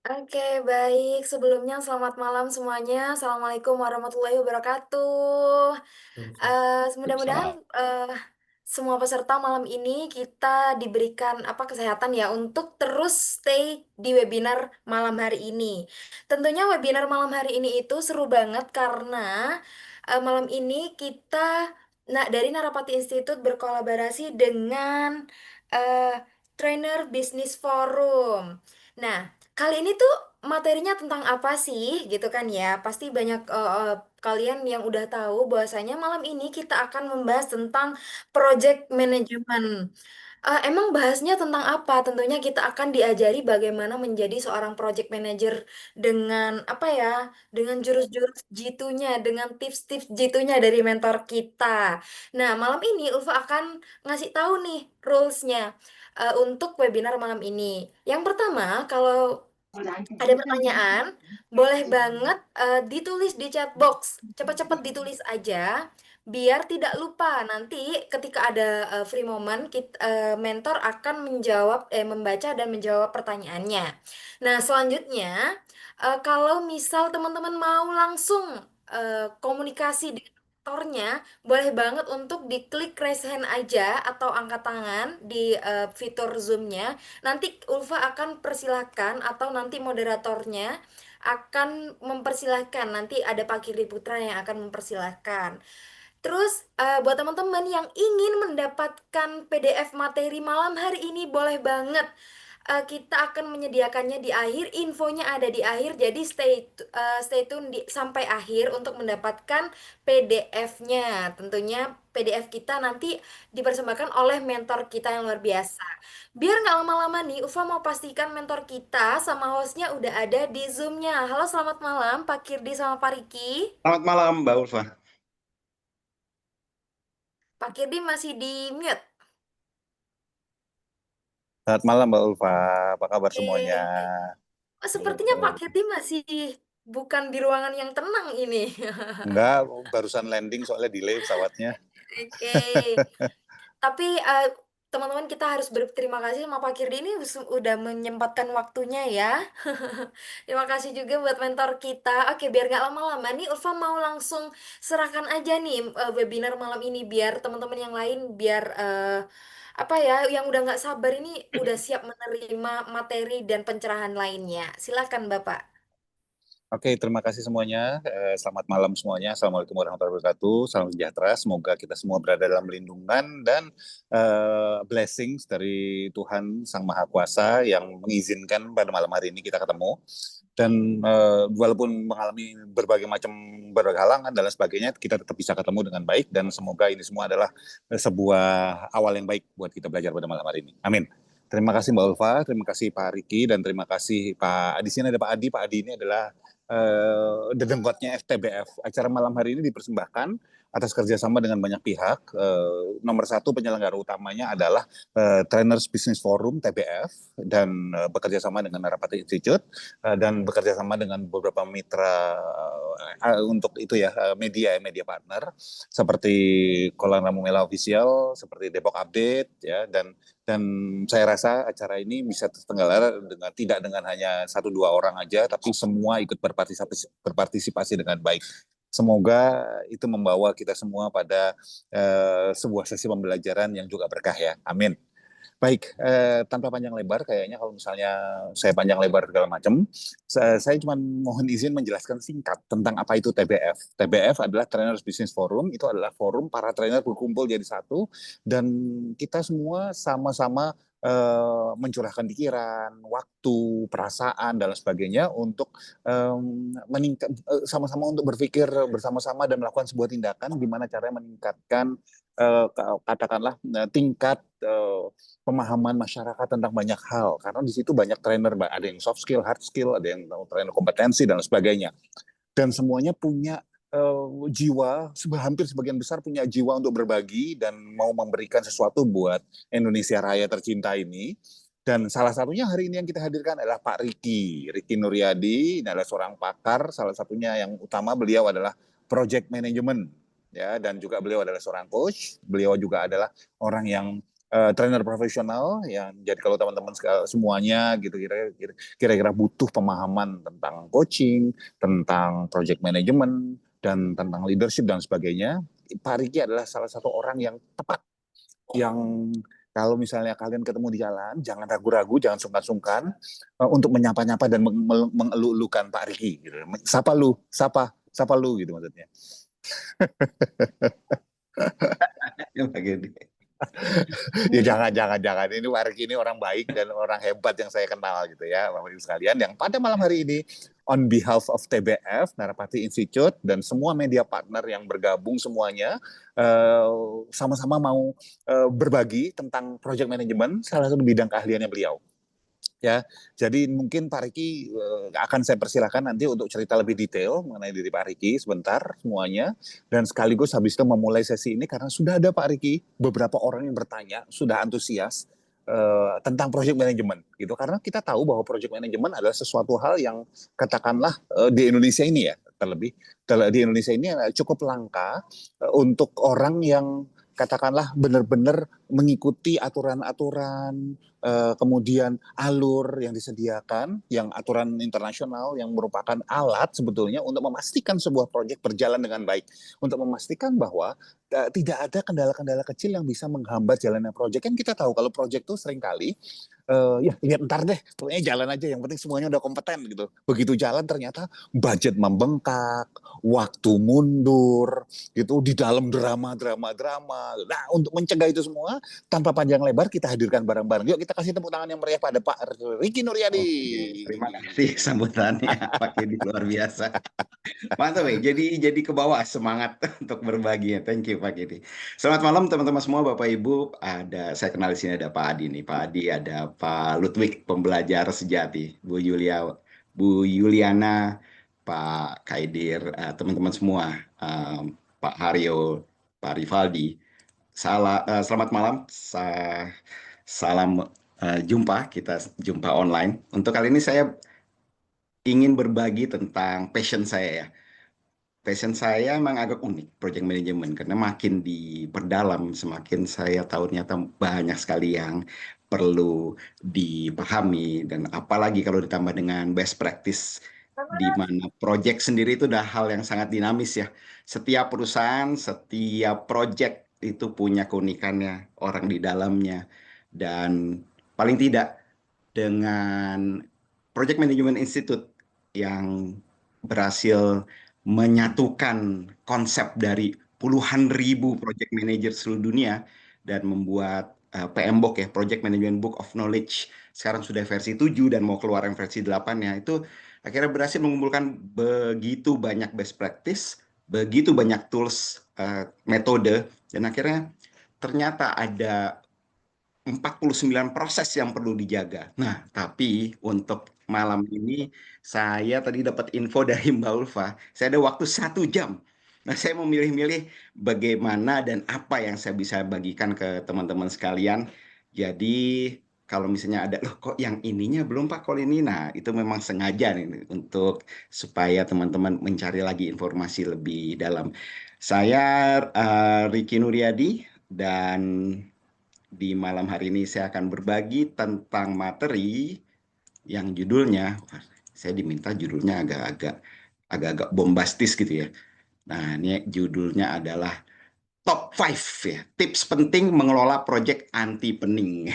Oke, baik. Sebelumnya selamat malam semuanya. Assalamualaikum warahmatullahi wabarakatuh. Mudah-mudahan Waalaikumsalam. semua peserta malam ini kita diberikan kesehatan ya untuk terus stay di webinar malam hari ini. Tentunya webinar malam hari ini itu seru banget karena malam ini kita dari Narapati Institute berkolaborasi dengan eh, Trainer Business Forum. Nah, kali ini tuh materinya tentang apa sih gitu kan ya? Pasti banyak kalian yang udah tahu bahwasanya malam ini kita akan membahas tentang project management. Emang bahasnya tentang apa? Tentunya kita akan diajari bagaimana menjadi seorang project manager dengan dengan jurus-jurus jitunya, dengan tips-tips jitunya dari mentor kita. Nah, malam ini Ulfa akan ngasih tahu nih rules-nya untuk webinar malam ini. Yang pertama, kalau ada pertanyaan, boleh banget ditulis di chat box. Cepat-cepat ditulis aja, biar tidak lupa. Nanti ketika ada free moment, mentor akan membaca dan menjawab pertanyaannya. Nah, selanjutnya, kalau misal teman-teman mau langsung komunikasi dengan mentornya, boleh banget untuk diklik raise hand aja atau angkat tangan di fitur Zoom-nya. Nanti Ulfa akan persilahkan atau nanti moderatornya akan mempersilahkan. Nanti ada Pak Kirdi Putra yang akan mempersilahkan. Terus buat teman-teman yang ingin mendapatkan PDF materi malam hari ini boleh banget. Kita akan menyediakannya di akhir, infonya ada di akhir. Jadi stay tune sampai akhir untuk mendapatkan PDF-nya. Tentunya PDF kita nanti dipersembahkan oleh mentor kita yang luar biasa. Biar nggak lama-lama nih, Ufa mau pastikan mentor kita sama hostnya udah ada di Zoom-nya. Halo, selamat malam Pak Kirdi sama Pak Riki. Selamat malam, Mbak Ulfa. Pak Kirdi masih di mute. Selamat malam, Mbak Ulfa. Apa kabar semuanya? Oke. Oh, sepertinya Pak Kirdi masih bukan di ruangan yang tenang ini. Enggak, barusan landing soalnya delay pesawatnya. Oke. Tapi teman-teman kita harus berterima kasih sama Pak Kirdi ini udah menyempatkan waktunya ya. Terima kasih juga buat mentor kita. Oke, biar nggak lama-lama nih, Ulfa mau langsung serahkan aja nih webinar malam ini biar teman-teman yang lain biar yang udah nggak sabar ini udah siap menerima materi dan pencerahan lainnya. Silakan Bapak. Oke, terima kasih semuanya. Selamat malam semuanya. Assalamualaikum warahmatullahi wabarakatuh. Salam sejahtera. Semoga kita semua berada dalam lindungan dan blessings dari Tuhan Sang Maha Kuasa yang mengizinkan pada malam hari ini kita ketemu. Dan walaupun mengalami berbagai halangan dan lain sebagainya, kita tetap bisa ketemu dengan baik dan semoga ini semua adalah sebuah awal yang baik buat kita belajar pada malam hari ini. Amin. Terima kasih Mbak Ulfa, terima kasih Pak Riki, dan terima kasih Pak. Di sini ada Pak Adi. Pak Adi ini adalah dedengkotnya FTBF. Acara malam hari ini dipersembahkan atas kerjasama dengan banyak pihak. Nomor satu penyelenggara utamanya adalah Trainers Business Forum (TBF) dan bekerja sama dengan Narapati Institute dan bekerja sama dengan beberapa mitra untuk itu ya, media partner seperti Kolan Ramumela Official, seperti Depok Update ya, dan saya rasa acara ini bisa terselenggara tidak dengan hanya satu dua orang aja, tapi semua ikut berpartisipasi dengan baik. Semoga itu membawa kita semua pada sebuah sesi pembelajaran yang juga berkah ya. Amin. Baik, tanpa panjang lebar, kayaknya kalau misalnya saya panjang lebar segala macam, saya cuma mohon izin menjelaskan singkat tentang apa itu TBF. TBF adalah Trainers Business Forum, itu adalah forum para trainer berkumpul jadi satu, dan kita semua sama-sama mencurahkan pikiran, waktu, perasaan, dan lain sebagainya untuk sama-sama untuk berpikir bersama-sama dan melakukan sebuah tindakan gimana caranya meningkatkan katakanlah tingkat pemahaman masyarakat tentang banyak hal karena di situ banyak trainer, ada yang soft skill, hard skill, ada yang trainer kompetensi dan sebagainya, dan semuanya punya jiwa, hampir sebagian besar punya jiwa untuk berbagi dan mau memberikan sesuatu buat Indonesia Raya tercinta ini. Dan salah satunya hari ini yang kita hadirkan adalah Pak Riki Nuryadi. Ini adalah seorang pakar, salah satunya yang utama beliau adalah project management ya, dan juga beliau adalah seorang coach. Beliau juga adalah orang yang trainer profesional yang jadi kalau teman-teman semuanya gitu kira-kira butuh pemahaman tentang coaching, tentang project management dan tentang leadership dan sebagainya, Pak Riki adalah salah satu orang yang tepat, yang kalau misalnya kalian ketemu di jalan, jangan ragu-ragu, jangan sungkan-sungkan untuk menyapa-nyapa dan mengeluh-elukan Pak Riki. Gitu. Sapa lu, sapa lu gitu maksudnya. Pak Gede. Ya jangan. Ini Pak Riki ini orang baik dan orang hebat yang saya kenal gitu ya, Bapak Ibu sekalian. Yang pada malam hari ini, on behalf of TBF, Narapati Institute, dan semua media partner yang bergabung semuanya, sama-sama mau berbagi tentang project management, salah satu bidang keahliannya beliau. Ya, jadi mungkin Pak Riki akan saya persilahkan nanti untuk cerita lebih detail mengenai diri Pak Riki sebentar semuanya, dan sekaligus habis itu memulai sesi ini karena sudah ada Pak Riki beberapa orang yang bertanya, sudah antusias tentang project management gitu, karena kita tahu bahwa project management adalah sesuatu hal yang katakanlah di Indonesia ini ya, terlebih di Indonesia ini cukup langka untuk orang yang katakanlah benar-benar mengikuti aturan-aturan, kemudian alur yang disediakan, yang aturan internasional yang merupakan alat sebetulnya untuk memastikan sebuah proyek berjalan dengan baik, untuk memastikan bahwa tidak ada kendala-kendala kecil yang bisa menghambat jalannya proyek. Kan kita tahu kalau proyek itu seringkali ya lihat ntar deh, pokoknya jalan aja, yang penting semuanya udah kompeten gitu. Begitu jalan ternyata budget membengkak, waktu mundur, gitu di dalam drama. Nah, untuk mencegah itu semua, tanpa panjang lebar kita hadirkan bareng-bareng. Yuk kita kasih tepuk tangan yang meriah pada Pak Riki Nuryadi. Oke, terima kasih sambutannya Pak Gede, luar biasa. Mantap ya, jadi ke bawah semangat untuk berbagi ya. Thank you Pak Gede. Selamat malam teman-teman semua, Bapak Ibu. Saya kenal di sini ada Pak Adi nih. Pak Adi, ada Pak Ludwig, pembelajar sejati, Bu Yuliana, Pak Kaidir, teman-teman semua, Pak Haryo, Pak Rivaldi. Selamat malam. Salam jumpa, kita jumpa online. Untuk kali ini saya ingin berbagi tentang passion saya ya. Passion saya emang agak unik, project management, karena makin diperdalam, semakin saya tahu ternyata banyak sekali yang perlu dipahami, dan apalagi kalau ditambah dengan best practice, di mana project sendiri itu udah hal yang sangat dinamis ya. Setiap perusahaan, setiap project itu punya keunikannya, orang di dalamnya, dan paling tidak dengan Project Management Institute yang berhasil menyatukan konsep dari puluhan ribu project manager seluruh dunia dan membuat PMBOK ya, Project Management Book of Knowledge, sekarang sudah versi 7 dan mau keluar yang versi 8 ya, itu akhirnya berhasil mengumpulkan begitu banyak best practice, begitu banyak tools, metode, dan akhirnya ternyata ada 49 proses yang perlu dijaga. Nah, tapi untuk malam ini saya tadi dapat info dari Mbak Ulfa, saya ada waktu 1 jam. Nah, saya memilih-milih bagaimana dan apa yang saya bisa bagikan ke teman-teman sekalian. Jadi kalau misalnya ada, loh kok yang ininya belum Pak, kalau ini, nah itu memang sengaja nih untuk supaya teman-teman mencari lagi informasi lebih dalam. Saya Riki Nuryadi, dan di malam hari ini saya akan berbagi tentang materi yang judulnya, saya diminta judulnya agak-agak bombastis gitu ya. Nah, ini judulnya adalah Top 5 ya, tips penting mengelola project anti pening.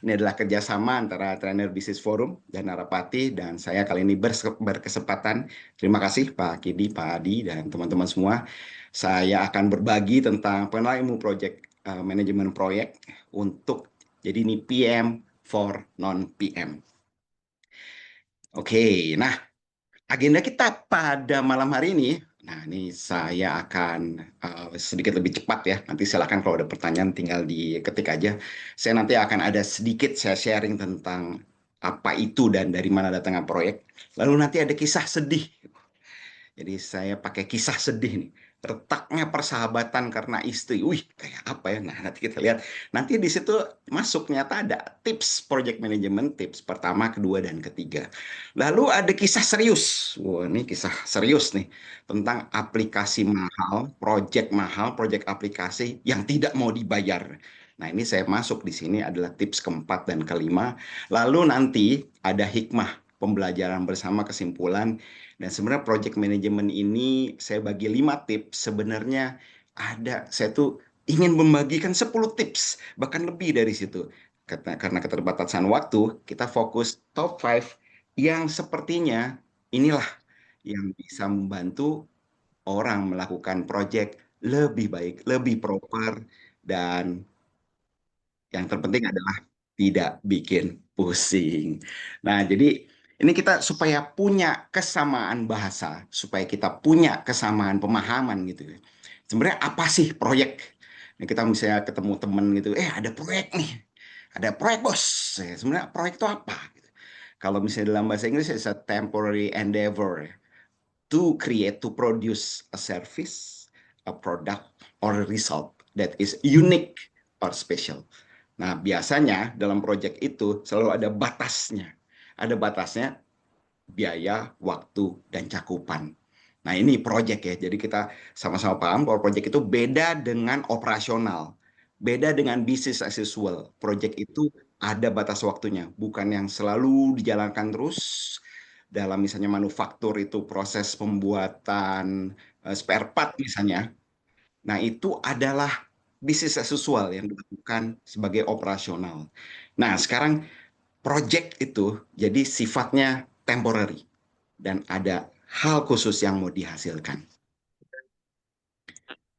Ini adalah kerjasama antara Trainer Business Forum dan Narapati, dan saya kali ini berkesempatan. Terima kasih Pak Kidi, Pak Adi, dan teman-teman semua. Saya akan berbagi tentang pengenalan ilmu project manajemen proyek untuk jadi ini PM for non-PM. Oke, nah agenda kita pada malam hari ini, nah ini saya akan sedikit lebih cepat ya. Nanti silakan kalau ada pertanyaan tinggal diketik aja. Saya nanti akan ada sedikit saya sharing tentang apa itu dan dari mana datangnya proyek. Lalu nanti ada kisah sedih. Jadi saya pakai kisah sedih nih. Retaknya persahabatan karena istri. Wih, kayak apa ya? Nah, nanti kita lihat. Nanti di situ masuk nyata ada tips project management, tips pertama, kedua, dan ketiga. Lalu ada kisah serius. Wah, ini kisah serius nih. Tentang aplikasi mahal, project aplikasi yang tidak mau dibayar. Nah, ini saya masuk di sini adalah tips keempat dan kelima. Lalu nanti ada hikmah pembelajaran bersama kesimpulan. Dan sebenarnya project management ini saya bagi 5 tips. Sebenarnya saya tuh ingin membagikan 10 tips, bahkan lebih dari situ. Karena keterbatasan waktu, kita fokus top 5 yang sepertinya inilah yang bisa membantu orang melakukan project lebih baik, lebih proper, dan yang terpenting adalah tidak bikin pusing. Nah, jadi ini kita supaya punya kesamaan bahasa, supaya kita punya kesamaan pemahaman gitu ya. Sebenarnya apa sih proyek? Nah, kita misalnya ketemu temen gitu, ada proyek nih, ada proyek bos. Sebenarnya proyek itu apa? Gitu. Kalau misalnya dalam bahasa Inggris, it's a temporary endeavor to create, to produce a service, a product, or a result that is unique or special. Nah, biasanya dalam proyek itu selalu ada batasnya. Ada batasnya biaya, waktu, dan cakupan. Nah, ini proyek ya. Jadi kita sama-sama paham bahwa proyek itu beda dengan operasional. Beda dengan business as usual. Proyek itu ada batas waktunya. Bukan yang selalu dijalankan terus. Dalam misalnya manufaktur itu proses pembuatan spare part misalnya. Nah, itu adalah bisnis as usual yang dilakukan sebagai operasional. Nah, sekarang project itu jadi sifatnya temporary dan ada hal khusus yang mau dihasilkan.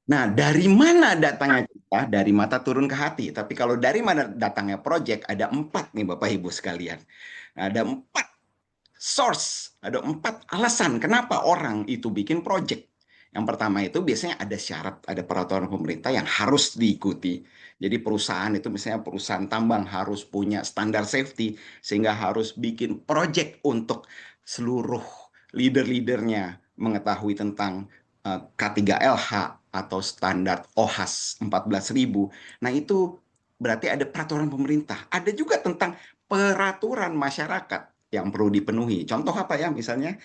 Nah, dari mana datangnya kita? Dari mata turun ke hati. Tapi kalau dari mana datangnya project, ada 4 nih Bapak Ibu sekalian. Nah, ada 4 source, ada 4 alasan kenapa orang itu bikin project. Yang pertama itu biasanya ada syarat, ada peraturan pemerintah yang harus diikuti. Jadi perusahaan itu misalnya perusahaan tambang harus punya standar safety sehingga harus bikin project untuk seluruh leader-leadernya mengetahui tentang K3LH atau standar OHAS 14.000. Nah, itu berarti ada peraturan pemerintah. Ada juga tentang peraturan masyarakat yang perlu dipenuhi. Contoh apa ya? Misalnya,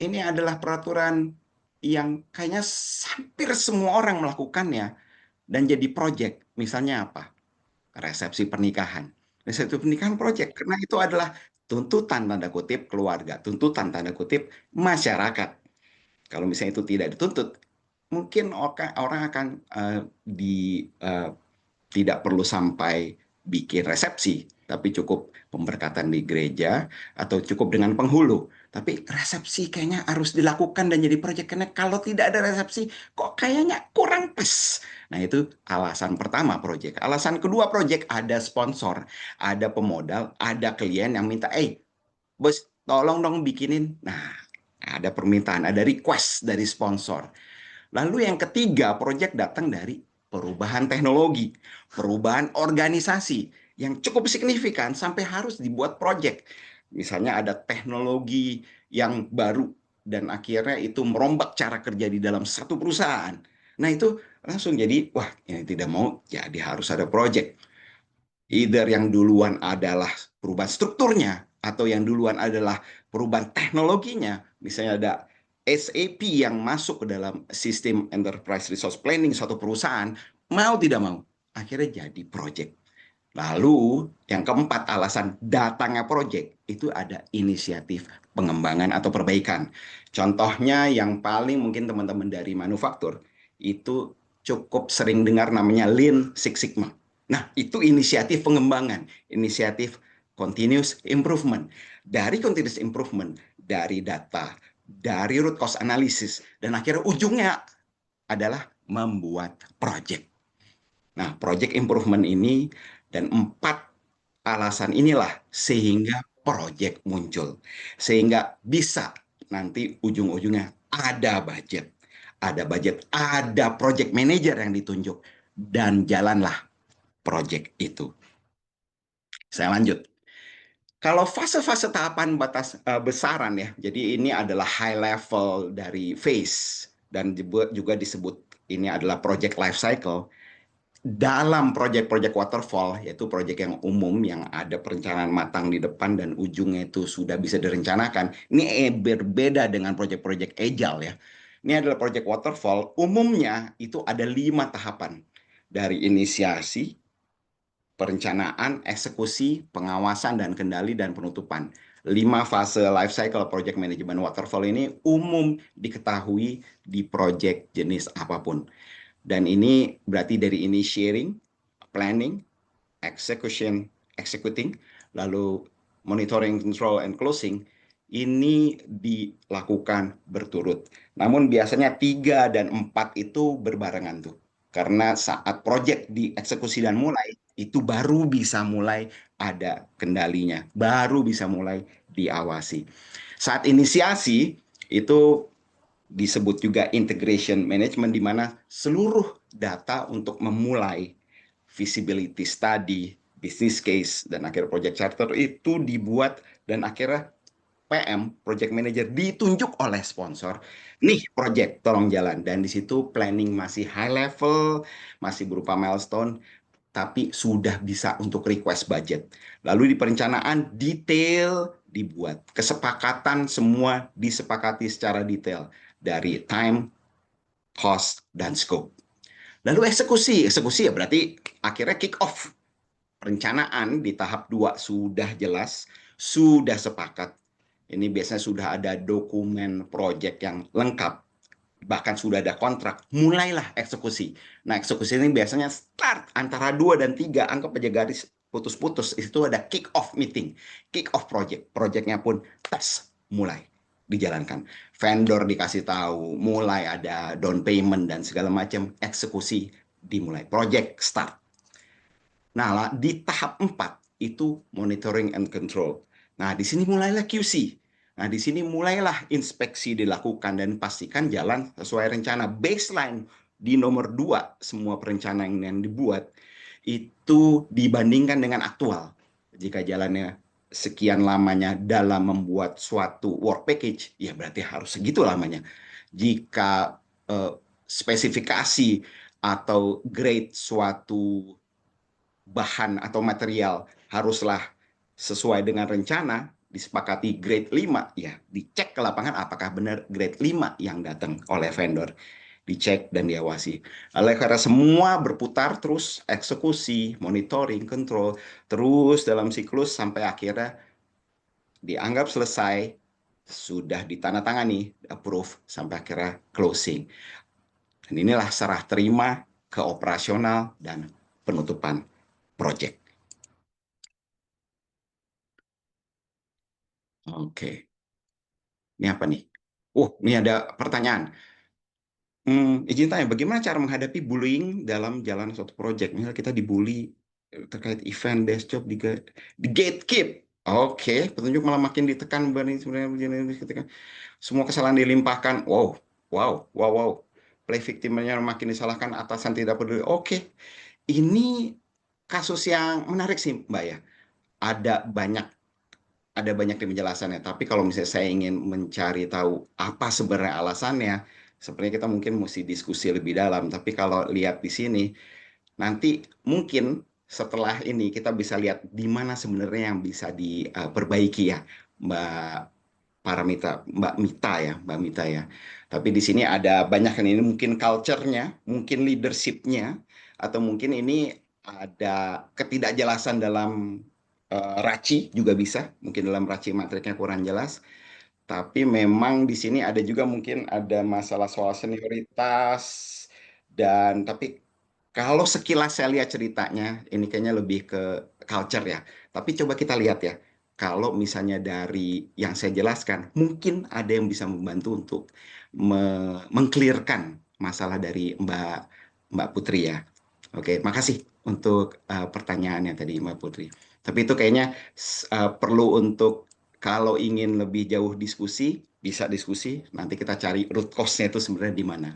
ini adalah peraturan yang kayaknya hampir semua orang melakukannya dan jadi project. Misalnya apa? Resepsi pernikahan. Resepsi pernikahan project. Karena itu adalah tuntutan tanda kutip keluarga, tuntutan tanda kutip masyarakat. Kalau misalnya itu tidak dituntut, mungkin orang akan tidak perlu sampai bikin resepsi, tapi cukup pemberkatan di gereja atau cukup dengan penghulu. Tapi resepsi kayaknya harus dilakukan dan jadi proyek karena kalau tidak ada resepsi kok kayaknya kurang pas. Nah, itu alasan pertama proyek. Alasan kedua proyek ada sponsor, ada pemodal, ada klien yang minta, bos tolong dong bikinin. Nah, ada permintaan, ada request dari sponsor. Lalu yang ketiga, proyek datang dari perubahan teknologi, perubahan organisasi yang cukup signifikan sampai harus dibuat proyek. Misalnya ada teknologi yang baru dan akhirnya itu merombak cara kerja di dalam satu perusahaan. Nah, itu langsung jadi, wah, ini tidak mau, jadi harus ada proyek. Either yang duluan adalah perubahan strukturnya atau yang duluan adalah perubahan teknologinya. Misalnya ada SAP yang masuk ke dalam sistem Enterprise Resource Planning suatu perusahaan, mau tidak mau, akhirnya jadi project. Lalu yang keempat alasan datangnya project itu ada inisiatif pengembangan atau perbaikan. Contohnya yang paling mungkin teman-teman dari manufaktur itu cukup sering dengar namanya Lean Six Sigma. Nah, itu inisiatif pengembangan, inisiatif continuous improvement. Dari continuous improvement, dari data, dari root cause analysis, dan akhirnya ujungnya adalah membuat project. Nah, project improvement ini dan 4 alasan inilah sehingga project muncul. Sehingga bisa nanti ujung-ujungnya ada budget. Ada budget, ada project manager yang ditunjuk. Dan jalanlah project itu. Saya lanjut. Kalau fase-fase tahapan besaran ya, jadi ini adalah high level dari phase dan juga disebut ini adalah project life cycle. Dalam proyek-proyek waterfall, yaitu proyek yang umum yang ada perencanaan matang di depan dan ujungnya itu sudah bisa direncanakan. Ini berbeda dengan proyek-proyek agile ya. Ini adalah proyek waterfall, umumnya itu ada 5 tahapan. Dari inisiasi, perencanaan, eksekusi, pengawasan, dan kendali, dan penutupan. 5 fase life cycle project management waterfall ini umum diketahui di project jenis apapun. Dan ini berarti dari initiating, planning, execution, executing, lalu monitoring, control, and closing, ini dilakukan berturut. Namun biasanya 3 dan 4 itu berbarengan tuh. Karena saat project dieksekusi dan mulai, itu baru bisa mulai ada kendalinya, baru bisa mulai diawasi. Saat inisiasi, itu disebut juga integration management, di mana seluruh data untuk memulai feasibility study, business case, dan akhirnya project charter itu dibuat, dan akhirnya PM, project manager, ditunjuk oleh sponsor. Nih, project tolong jalan. Dan di situ planning masih high level, masih berupa milestone, tapi sudah bisa untuk request budget. Lalu di perencanaan detail dibuat. Kesepakatan semua disepakati secara detail dari time, cost, dan scope. Lalu eksekusi. Eksekusi ya berarti akhirnya kick off. Perencanaan di tahap 2 sudah jelas, sudah sepakat. Ini biasanya sudah ada dokumen project yang lengkap, bahkan sudah ada kontrak, mulailah eksekusi. Nah, eksekusi ini biasanya start antara 2 dan 3, anggap aja garis putus-putus, itu ada kick off meeting, kick off project. Projectnya pun tes, mulai dijalankan. Vendor dikasih tahu, mulai ada down payment dan segala macam, eksekusi dimulai, project start. Nah, di tahap 4 itu monitoring and control. Nah, di sini mulailah QC. Nah, di sini mulailah inspeksi dilakukan dan pastikan jalan sesuai rencana. Baseline di nomor 2, semua perencanaan yang dibuat itu dibandingkan dengan aktual. Jika jalannya sekian lamanya dalam membuat suatu work package, ya berarti harus segitu lamanya. Jika spesifikasi atau grade suatu bahan atau material haruslah sesuai dengan rencana, disepakati grade 5, ya dicek ke lapangan apakah benar grade 5 yang datang oleh vendor. Dicek dan diawasi. Oleh karena semua berputar terus, eksekusi, monitoring, control, terus dalam siklus sampai akhirnya dianggap selesai, sudah ditandatangani, approve, sampai akhirnya closing. Dan inilah serah terima ke operasional dan penutupan project. Oke, ini apa nih? Ini ada pertanyaan. Izin tanya, bagaimana cara menghadapi bullying dalam jalan suatu project? Misalnya kita dibully terkait event, desk job, di gatekeep. Oke, petunjuk malah makin ditekan, sebenarnya ketika semua kesalahan dilimpahkan. Wow, wow, wow, wow. Play victimnya makin disalahkan, atasan tidak peduli. Oke, ini kasus yang menarik sih, Mbak ya. Ada banyak di penjelasannya. Tapi kalau misalnya saya ingin mencari tahu apa sebenarnya alasannya, sebenarnya kita mungkin mesti diskusi lebih dalam. Tapi kalau lihat di sini, nanti mungkin setelah ini kita bisa lihat di mana sebenarnya yang bisa diperbaiki ya, Mbak Mita ya, Mbak Mita ya. Tapi di sini ada banyak yang ini mungkin culture-nya, mungkin leadership-nya, atau mungkin ini ada ketidakjelasan dalam RACI juga bisa, mungkin dalam RACI matriknya kurang jelas. Tapi memang di sini ada juga mungkin ada masalah soal senioritas, dan tapi kalau sekilas saya lihat ceritanya, ini kayaknya lebih ke culture ya. Tapi coba kita lihat ya, kalau misalnya dari yang saya jelaskan, mungkin ada yang bisa membantu untuk mengklirkan masalah dari Mbak Putri ya. Oke, makasih untuk pertanyaannya tadi Mbak Putri. Tapi itu kayaknya perlu untuk kalau ingin lebih jauh diskusi, bisa diskusi. Nanti kita cari root cause-nya itu sebenarnya di mana.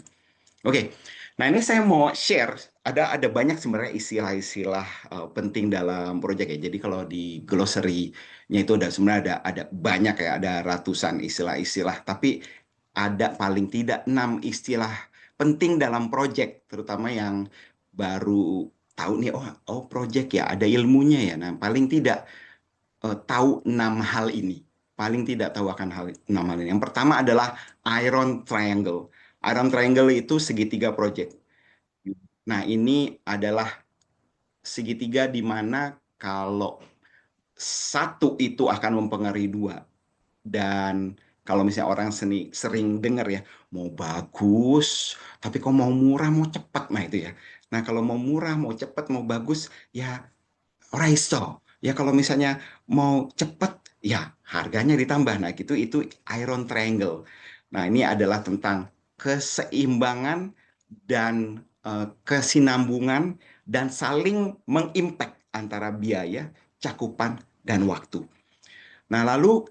Oke, nah ini saya mau share, ada banyak sebenarnya istilah-istilah penting dalam proyek ya. Jadi kalau di glossary-nya itu sebenarnya ada banyak ya, ada ratusan istilah-istilah. Tapi ada paling tidak 6 istilah penting dalam proyek, terutama yang baru tahu nih, proyek ya, ada ilmunya ya. Nah, paling tidak tahu 6 hal ini. Paling tidak tahu akan 6 hal ini. Yang pertama adalah Iron Triangle. Iron Triangle itu segitiga project. Nah, ini adalah segitiga di mana kalau satu itu akan mempengaruhi dua. Dan kalau misalnya orang sering dengar ya, mau bagus, tapi kok mau murah, mau cepat, nah itu ya. Nah kalau mau murah, mau cepat, mau bagus, ya ora iso. Ya kalau misalnya mau cepat, ya harganya ditambah. Nah gitu itu iron triangle. Nah ini adalah tentang keseimbangan dan kesinambungan dan saling mengimpact antara biaya, cakupan, dan waktu. Nah lalu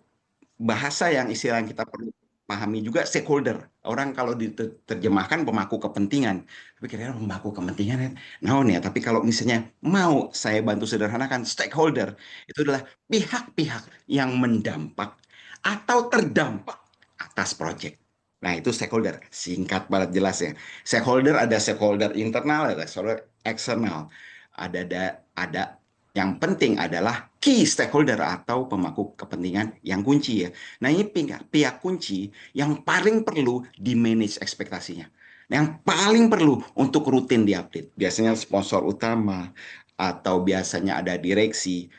bahasa yang istilah yang kita perlu pahami juga stakeholder. Orang kalau diterjemahkan pemangku kepentingan. Tapi kira-kira pemangku kepentingan ya, nah ya. Tapi kalau misalnya mau saya bantu sederhanakan, stakeholder itu adalah pihak-pihak yang mendampak atau terdampak atas proyek. Nah, itu stakeholder. Singkat banget jelas ya. Stakeholder ada stakeholder internal, ada stakeholder eksternal. Ada yang penting adalah key stakeholder atau pemangku kepentingan yang kunci ya. Nah ini pihak kunci yang paling perlu di manage ekspektasinya. Nah, yang paling perlu untuk rutin diupdate. Biasanya sponsor utama atau biasanya ada direksi.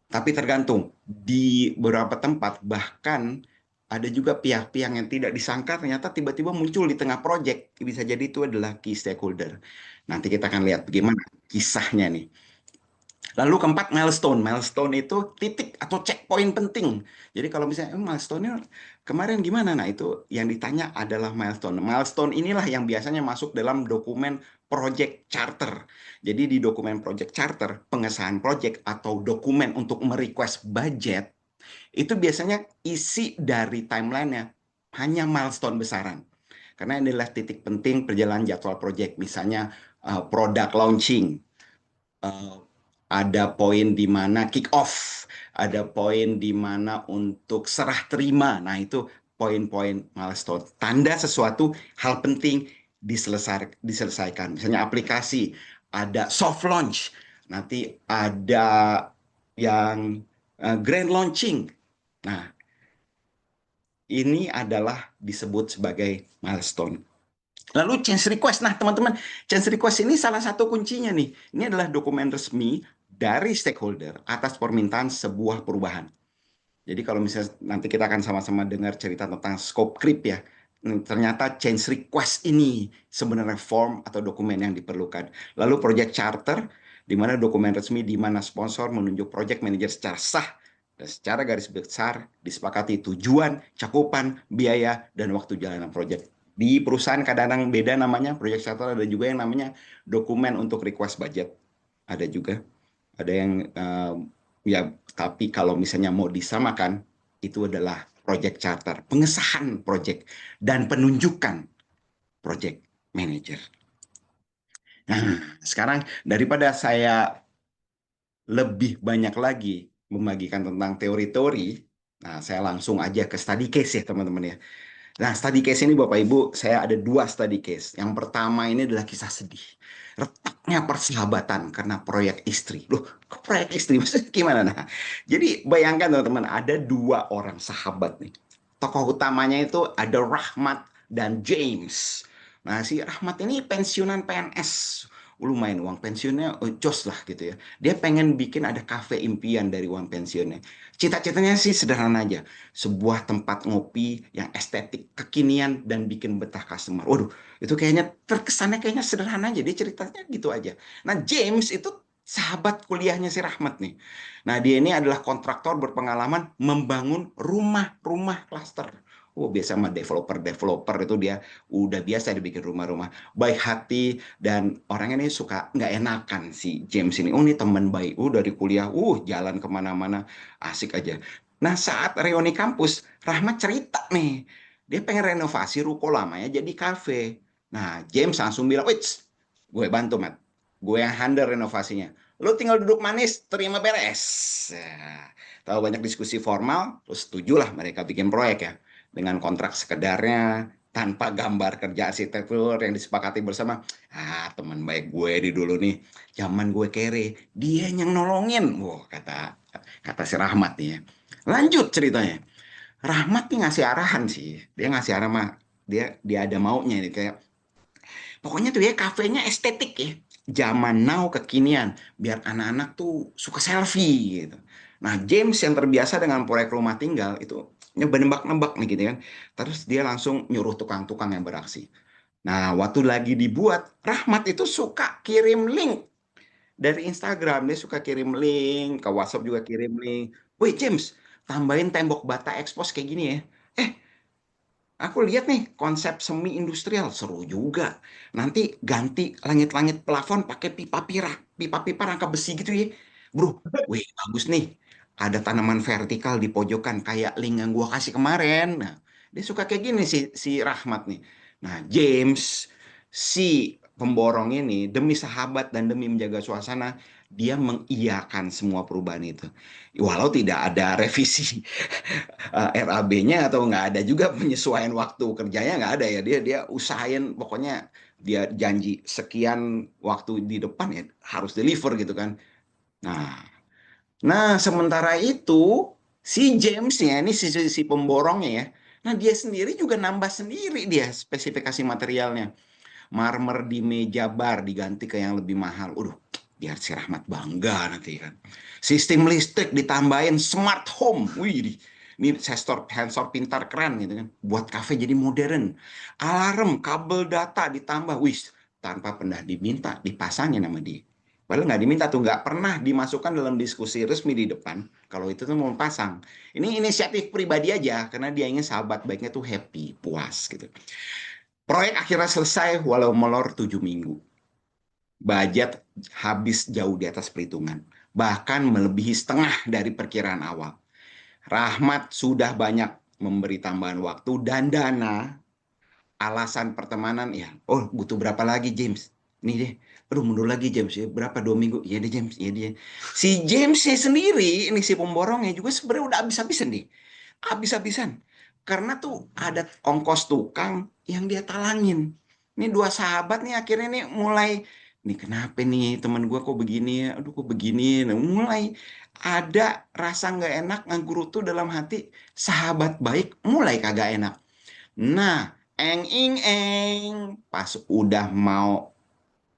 Tapi tergantung di beberapa tempat bahkan ada juga pihak-pihak yang tidak disangka ternyata tiba-tiba muncul di tengah proyek. Bisa jadi itu adalah key stakeholder. Nanti kita akan lihat bagaimana kisahnya nih. Lalu keempat, milestone. Milestone itu titik atau checkpoint penting. Jadi kalau misalnya milestone-nya kemarin gimana? Nah, itu yang ditanya adalah milestone. Milestone inilah yang biasanya masuk dalam dokumen project charter. Jadi di dokumen project charter, pengesahan project atau dokumen untuk merequest budget, itu biasanya isi dari timeline-nya hanya milestone besaran. Karena ini adalah titik penting perjalanan jadwal project. Misalnya product launching, eh, ada poin di mana kick off, ada poin di mana untuk serah terima. Nah, itu poin-poin milestone. Tanda sesuatu hal penting diselesaikan. Misalnya aplikasi, ada soft launch, nanti ada yang grand launching. Nah, ini adalah disebut sebagai milestone. Lalu change request. Nah, teman-teman, change request ini salah satu kuncinya nih. Ini adalah dokumen resmi dari stakeholder atas permintaan sebuah perubahan. Jadi kalau misalnya nanti kita akan sama-sama dengar cerita tentang scope creep ya. Ternyata change request ini sebenarnya form atau dokumen yang diperlukan. Lalu project charter, di mana dokumen resmi di mana sponsor menunjuk project manager secara sah dan secara garis besar disepakati tujuan, cakupan, biaya, dan waktu jalanan project. Di perusahaan kadang-kadang beda namanya, project charter ada juga yang namanya dokumen untuk request budget. Ada juga. Ada yang ya, tapi kalau misalnya mau disamakan, itu adalah project charter, pengesahan project, dan penunjukan project manager. Nah, sekarang daripada saya lebih banyak lagi membagikan tentang teori-teori, nah saya langsung aja ke study case ya teman-teman ya. Nah, study case ini Bapak Ibu, saya ada dua study case. Yang pertama ini adalah kisah sedih. Retaknya persahabatan karena proyek istri. Loh, kok proyek istri? Maksudnya gimana? Nah, jadi bayangkan teman-teman, ada dua orang sahabat nih. Tokoh utamanya itu ada Rahmat dan James. Nah, si Rahmat ini pensiunan PNS. Lumayan uang pensiunnya jos lah gitu ya. Dia pengen bikin ada kafe impian dari uang pensiunnya. Cita-citanya sih sederhana aja. Sebuah tempat ngopi yang estetik, kekinian, dan bikin betah customer. Waduh, itu kayaknya terkesannya kayaknya sederhana aja. Dia ceritanya gitu aja. Nah, James itu sahabat kuliahnya si Rahmat nih. Nah, dia ini adalah kontraktor berpengalaman membangun rumah-rumah klaster. Oh, biasa sama developer-developer itu dia udah biasa dibikin rumah-rumah. Baik hati dan orangnya ini suka nggak enakan si James ini. Oh, ini teman baik. Dari kuliah, jalan kemana-mana. Asik aja. Nah, saat reuni kampus, Rahmat cerita nih. Dia pengen renovasi ruko lamanya jadi kafe. Nah, James langsung bilang, wits, gue bantu, Mat. Gue yang handle renovasinya. Lu tinggal duduk manis, terima beres. Nah, tahu banyak diskusi formal, terus setujulah mereka bikin proyek ya. Dengan kontrak sekedarnya, tanpa gambar kerja arsitektur yang disepakati bersama. Teman baik gue di dulu nih, zaman gue kere, dia yang nolongin. Wah, kata si Rahmat nih ya. Lanjut ceritanya. Rahmat nih ngasih arahan sih. Dia ngasih arahan mah dia ada maunya nih kayak pokoknya tuh ya kafenya estetik ya. zaman now kekinian, biar anak-anak tuh suka selfie gitu. Nah, James yang terbiasa dengan proyek rumah tinggal itu nebak-nebak nih gitu kan. Terus dia langsung nyuruh tukang-tukang yang beraksi. Nah, waktu lagi dibuat, Rahmat itu suka kirim link dari Instagram. Dia suka kirim link, ke WhatsApp juga kirim link. Woi James, tambahin tembok bata expose kayak gini ya. Eh, aku lihat nih konsep semi industrial seru juga. Nanti ganti langit-langit plafon pakai pipa-pipa rangka besi gitu ya. Bro, wih bagus nih. Ada tanaman vertikal di pojokan kayak link yang gua kasih kemarin. Nah, dia suka kayak gini si Rahmat nih. Nah, James si pemborong ini demi sahabat dan demi menjaga suasana, dia mengiyakan semua perubahan itu. Walau tidak ada revisi RAB-nya atau nggak ada juga penyesuaian waktu kerjanya nggak ada ya, dia usahain pokoknya dia janji sekian waktu di depan ya harus deliver gitu kan. Nah, sementara itu si James-nya ini si pemborongnya ya, nah dia sendiri juga nambah sendiri dia spesifikasi materialnya. Marmer di meja bar diganti ke yang lebih mahal. Biar si Rahmat bangga nanti kan. Sistem listrik ditambahin smart home. Wih, ini sensor pintar keren gitu kan. Buat kafe jadi modern. Alarm, kabel data ditambah. Wih, tanpa pernah diminta, dipasangin sama dia. Padahal nggak diminta tuh, nggak pernah dimasukkan dalam diskusi resmi di depan. Kalau itu tuh mau pasang. Ini inisiatif pribadi aja, karena dia ingin sahabat baiknya tuh happy, puas gitu. Proyek akhirnya selesai walau molor 7 minggu. Budget habis jauh di atas perhitungan. Bahkan melebihi setengah dari perkiraan awal. Rahmat sudah banyak memberi tambahan waktu dan dana. Alasan pertemanan, ya, oh butuh berapa lagi James? Nih deh, aduh mundur lagi James ya, berapa 2 minggu? Iya deh James, iya deh. Si Jamesnya sendiri, ini si pemborongnya juga sebenarnya udah habis-habisan nih. Habis-habisan. Karena tuh ada ongkos tukang yang dia talangin. Ini dua sahabat nih akhirnya nih mulai, nih kenapa nih teman gue kok begini ya? Aduh kok begini. Nah, mulai ada rasa nggak enak, nganggurutu dalam hati. Sahabat baik mulai kagak enak. Nah, pas udah mau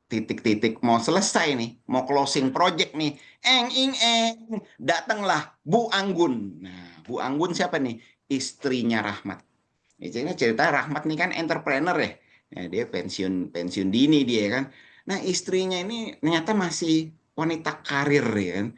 titik-titik mau selesai nih, mau closing project nih, datanglah Bu Anggun. Nah, Bu Anggun siapa nih? Istrinya Rahmat. Ini cerita Rahmat nih kan entrepreneur ya. Nah, dia pensiun pensiun dini dia kan. Nah, istrinya ini ternyata masih wanita karir ya kan.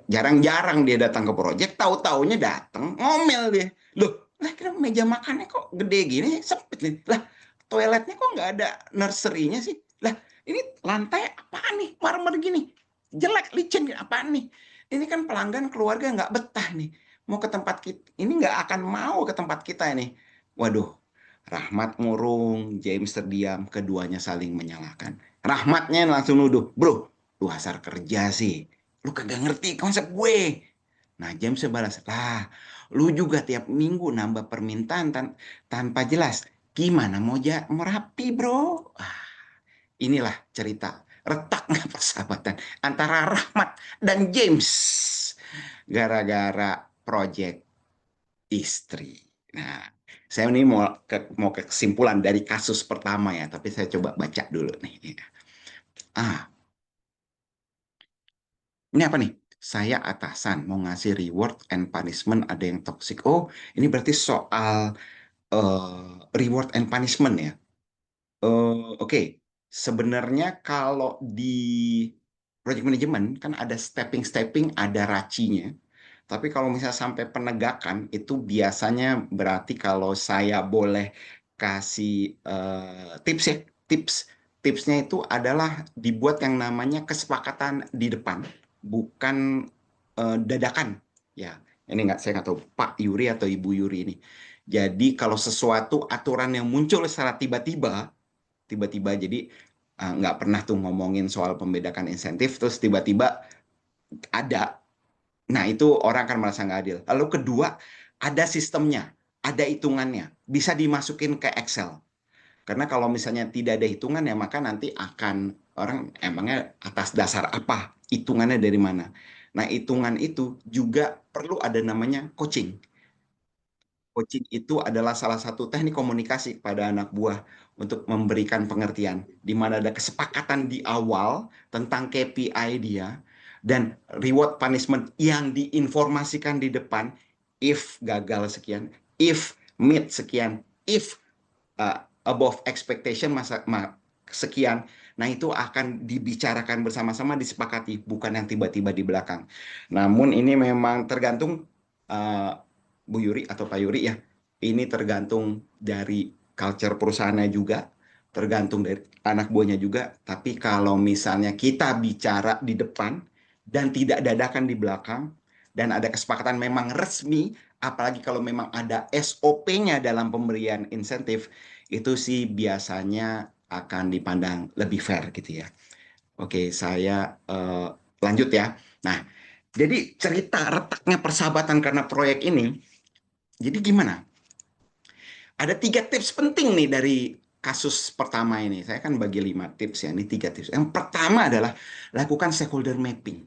Jarang-jarang dia datang ke proyek, tahu-taunya datang ngomel dia. Loh, lah kira meja makannya kok gede gini, sempit nih. Lah, toiletnya kok nggak ada nursery-nya sih? Lah, ini lantai apaan nih? Marmer gini. Jelek, licin, apaan nih? Ini kan pelanggan keluarga nggak betah nih. Mau ke tempat kita, ini nggak akan mau ke tempat kita ini. Waduh, Rahmat ngurung, James terdiam, keduanya saling menyalahkan. Rahmatnya langsung nuduh, bro, lu asal kerja sih. Lu kagak ngerti konsep gue. Nah, James balas, lah, lu juga tiap minggu nambah permintaan tanpa jelas. Gimana mau rapi, bro? Inilah cerita retaknya persahabatan antara Rahmat dan James. Gara-gara proyek istri. Nah, saya ini mau ke kesimpulan dari kasus pertama ya, tapi saya coba baca dulu nih. Ah, ini apa nih? Saya atasan mau ngasih reward and punishment ada yang toxic. Oh, ini berarti soal reward and punishment ya. Oke. Sebenarnya kalau di project management kan ada stepping-stepping, ada racinya. Tapi kalau misalnya sampai penegakan itu biasanya berarti kalau saya boleh kasih tips ya, tips tipsnya itu adalah dibuat yang namanya kesepakatan di depan, bukan dadakan. Ya, ini nggak saya nggak tahu Pak Yuri atau Ibu Yuri ini. Jadi kalau sesuatu aturan yang muncul secara tiba-tiba jadi nggak pernah tuh ngomongin soal pembedakan insentif terus tiba-tiba ada. Nah, itu orang akan merasa nggak adil. Lalu kedua, ada sistemnya, ada hitungannya, bisa dimasukin ke Excel. Karena kalau misalnya tidak ada hitungannya, maka nanti akan orang emangnya atas dasar apa, hitungannya dari mana. Nah, hitungan itu juga perlu ada namanya coaching. Coaching itu adalah salah satu teknik komunikasi kepada anak buah untuk memberikan pengertian, di mana ada kesepakatan di awal tentang KPI dia dan reward punishment yang diinformasikan di depan. If gagal sekian, if meet sekian, if above expectation sekian. Nah, itu akan dibicarakan bersama-sama, disepakati, bukan yang tiba-tiba di belakang. Namun ini memang tergantung uh, Bu Yuri atau Pak Yuri ya. Ini tergantung dari culture perusahaannya juga, tergantung dari anak buahnya juga. Tapi kalau misalnya kita bicara di depan dan tidak dadakan di belakang, dan ada kesepakatan memang resmi, apalagi kalau memang ada SOP-nya dalam pemberian insentif, itu sih biasanya akan dipandang lebih fair gitu ya. Oke, saya lanjut ya. Nah, jadi cerita retaknya persahabatan karena proyek ini, jadi gimana? Ada 3 tips penting nih dari kasus pertama ini. Saya kan bagi 5 tips ya, ini 3 tips. Yang pertama adalah lakukan stakeholder mapping,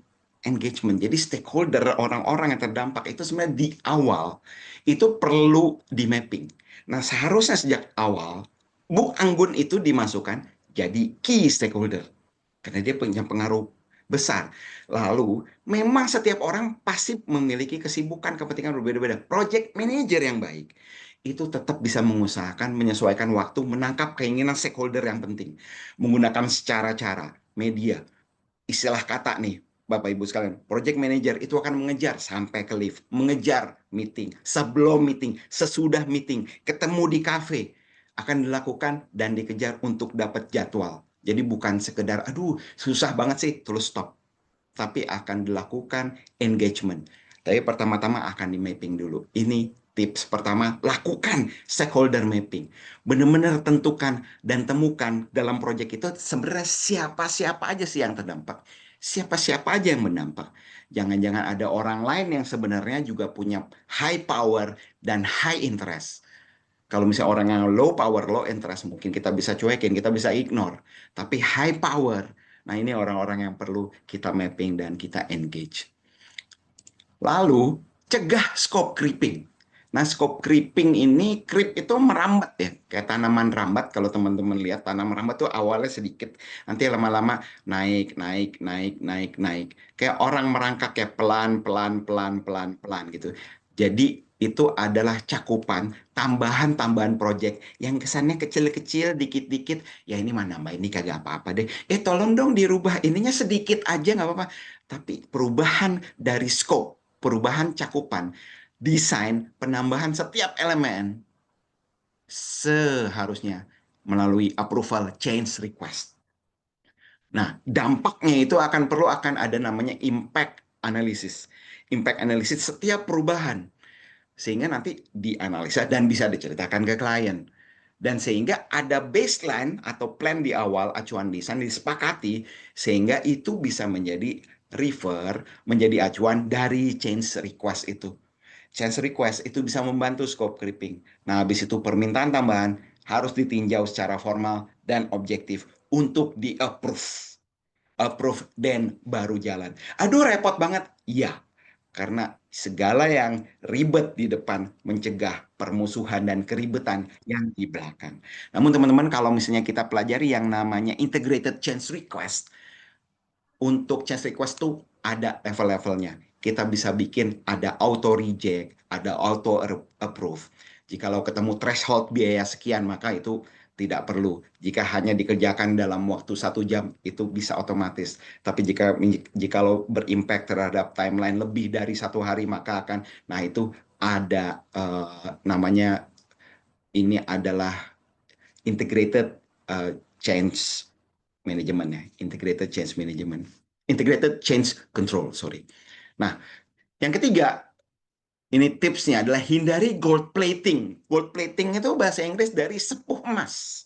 engagement. Jadi stakeholder, orang-orang yang terdampak itu sebenarnya di awal itu perlu di mapping. Nah, seharusnya sejak awal Bu Anggun itu dimasukkan jadi key stakeholder karena dia punya pengaruh besar. Lalu, memang setiap orang pasti memiliki kesibukan, kepentingan berbeda-beda. Project manager yang baik itu tetap bisa mengusahakan, menyesuaikan waktu, menangkap keinginan stakeholder yang penting. Menggunakan secara cara, media, istilah kata nih, Bapak Ibu sekalian, project manager itu akan mengejar sampai ke lift, mengejar meeting, sebelum meeting, sesudah meeting, ketemu di kafe, akan dilakukan dan dikejar untuk dapat jadwal. Jadi bukan sekedar, aduh susah banget sih, terus stop. Tapi akan dilakukan engagement. Tapi pertama-tama akan di mapping dulu. Ini tips pertama, lakukan stakeholder mapping. Benar-benar tentukan dan temukan dalam proyek itu sebenarnya siapa-siapa aja sih yang terdampak. Siapa-siapa aja yang berdampak. Jangan-jangan ada orang lain yang sebenarnya juga punya high power dan high interest. Kalau misalnya orang yang low power, low interest, mungkin kita bisa cuekin, kita bisa ignore. Tapi high power, nah ini orang-orang yang perlu kita mapping dan kita engage. Lalu, cegah scope creeping. Nah, scope creeping ini, creep itu merambat ya. Kayak tanaman rambat, kalau teman-teman lihat, tanaman rambat tuh awalnya sedikit. Nanti lama-lama naik, naik, naik, naik, naik. Kayak orang merangkak kayak pelan, pelan, pelan, pelan, pelan gitu. Jadi, itu adalah cakupan tambahan-tambahan project yang kesannya kecil-kecil, dikit-dikit. Ya ini mana nambah, ini kagak apa-apa deh. Tolong dong dirubah, ininya sedikit aja nggak apa-apa. Tapi perubahan dari scope, perubahan cakupan, desain, penambahan setiap elemen seharusnya melalui approval change request. Nah, dampaknya itu akan ada namanya impact analysis. Impact analysis setiap perubahan sehingga nanti dianalisa dan bisa diceritakan ke klien. Dan sehingga ada baseline atau plan di awal acuan desain disepakati sehingga itu bisa menjadi menjadi acuan dari change request itu. Change request itu bisa membantu scope creeping. Nah, habis itu permintaan tambahan harus ditinjau secara formal dan objektif untuk di-approve. Approve dan baru jalan. Aduh, repot banget. Iya, karena segala yang ribet di depan mencegah permusuhan dan keribetan yang di belakang. Namun teman-teman, kalau misalnya kita pelajari yang namanya integrated change request, untuk change request tuh ada level-levelnya. Kita bisa bikin ada auto reject, ada auto approve. Jikalau ketemu threshold biaya sekian, maka itu tidak perlu. Jika hanya dikerjakan dalam waktu 1 jam, itu bisa otomatis. Tapi jikalau berimpact terhadap timeline lebih dari 1 hari, maka akan, nah itu ada namanya, ini adalah integrated change management ya, integrated change management, integrated change control, sorry. Nah, yang ketiga, ini tipsnya adalah hindari gold plating. Gold plating itu bahasa Inggris dari sepuh emas.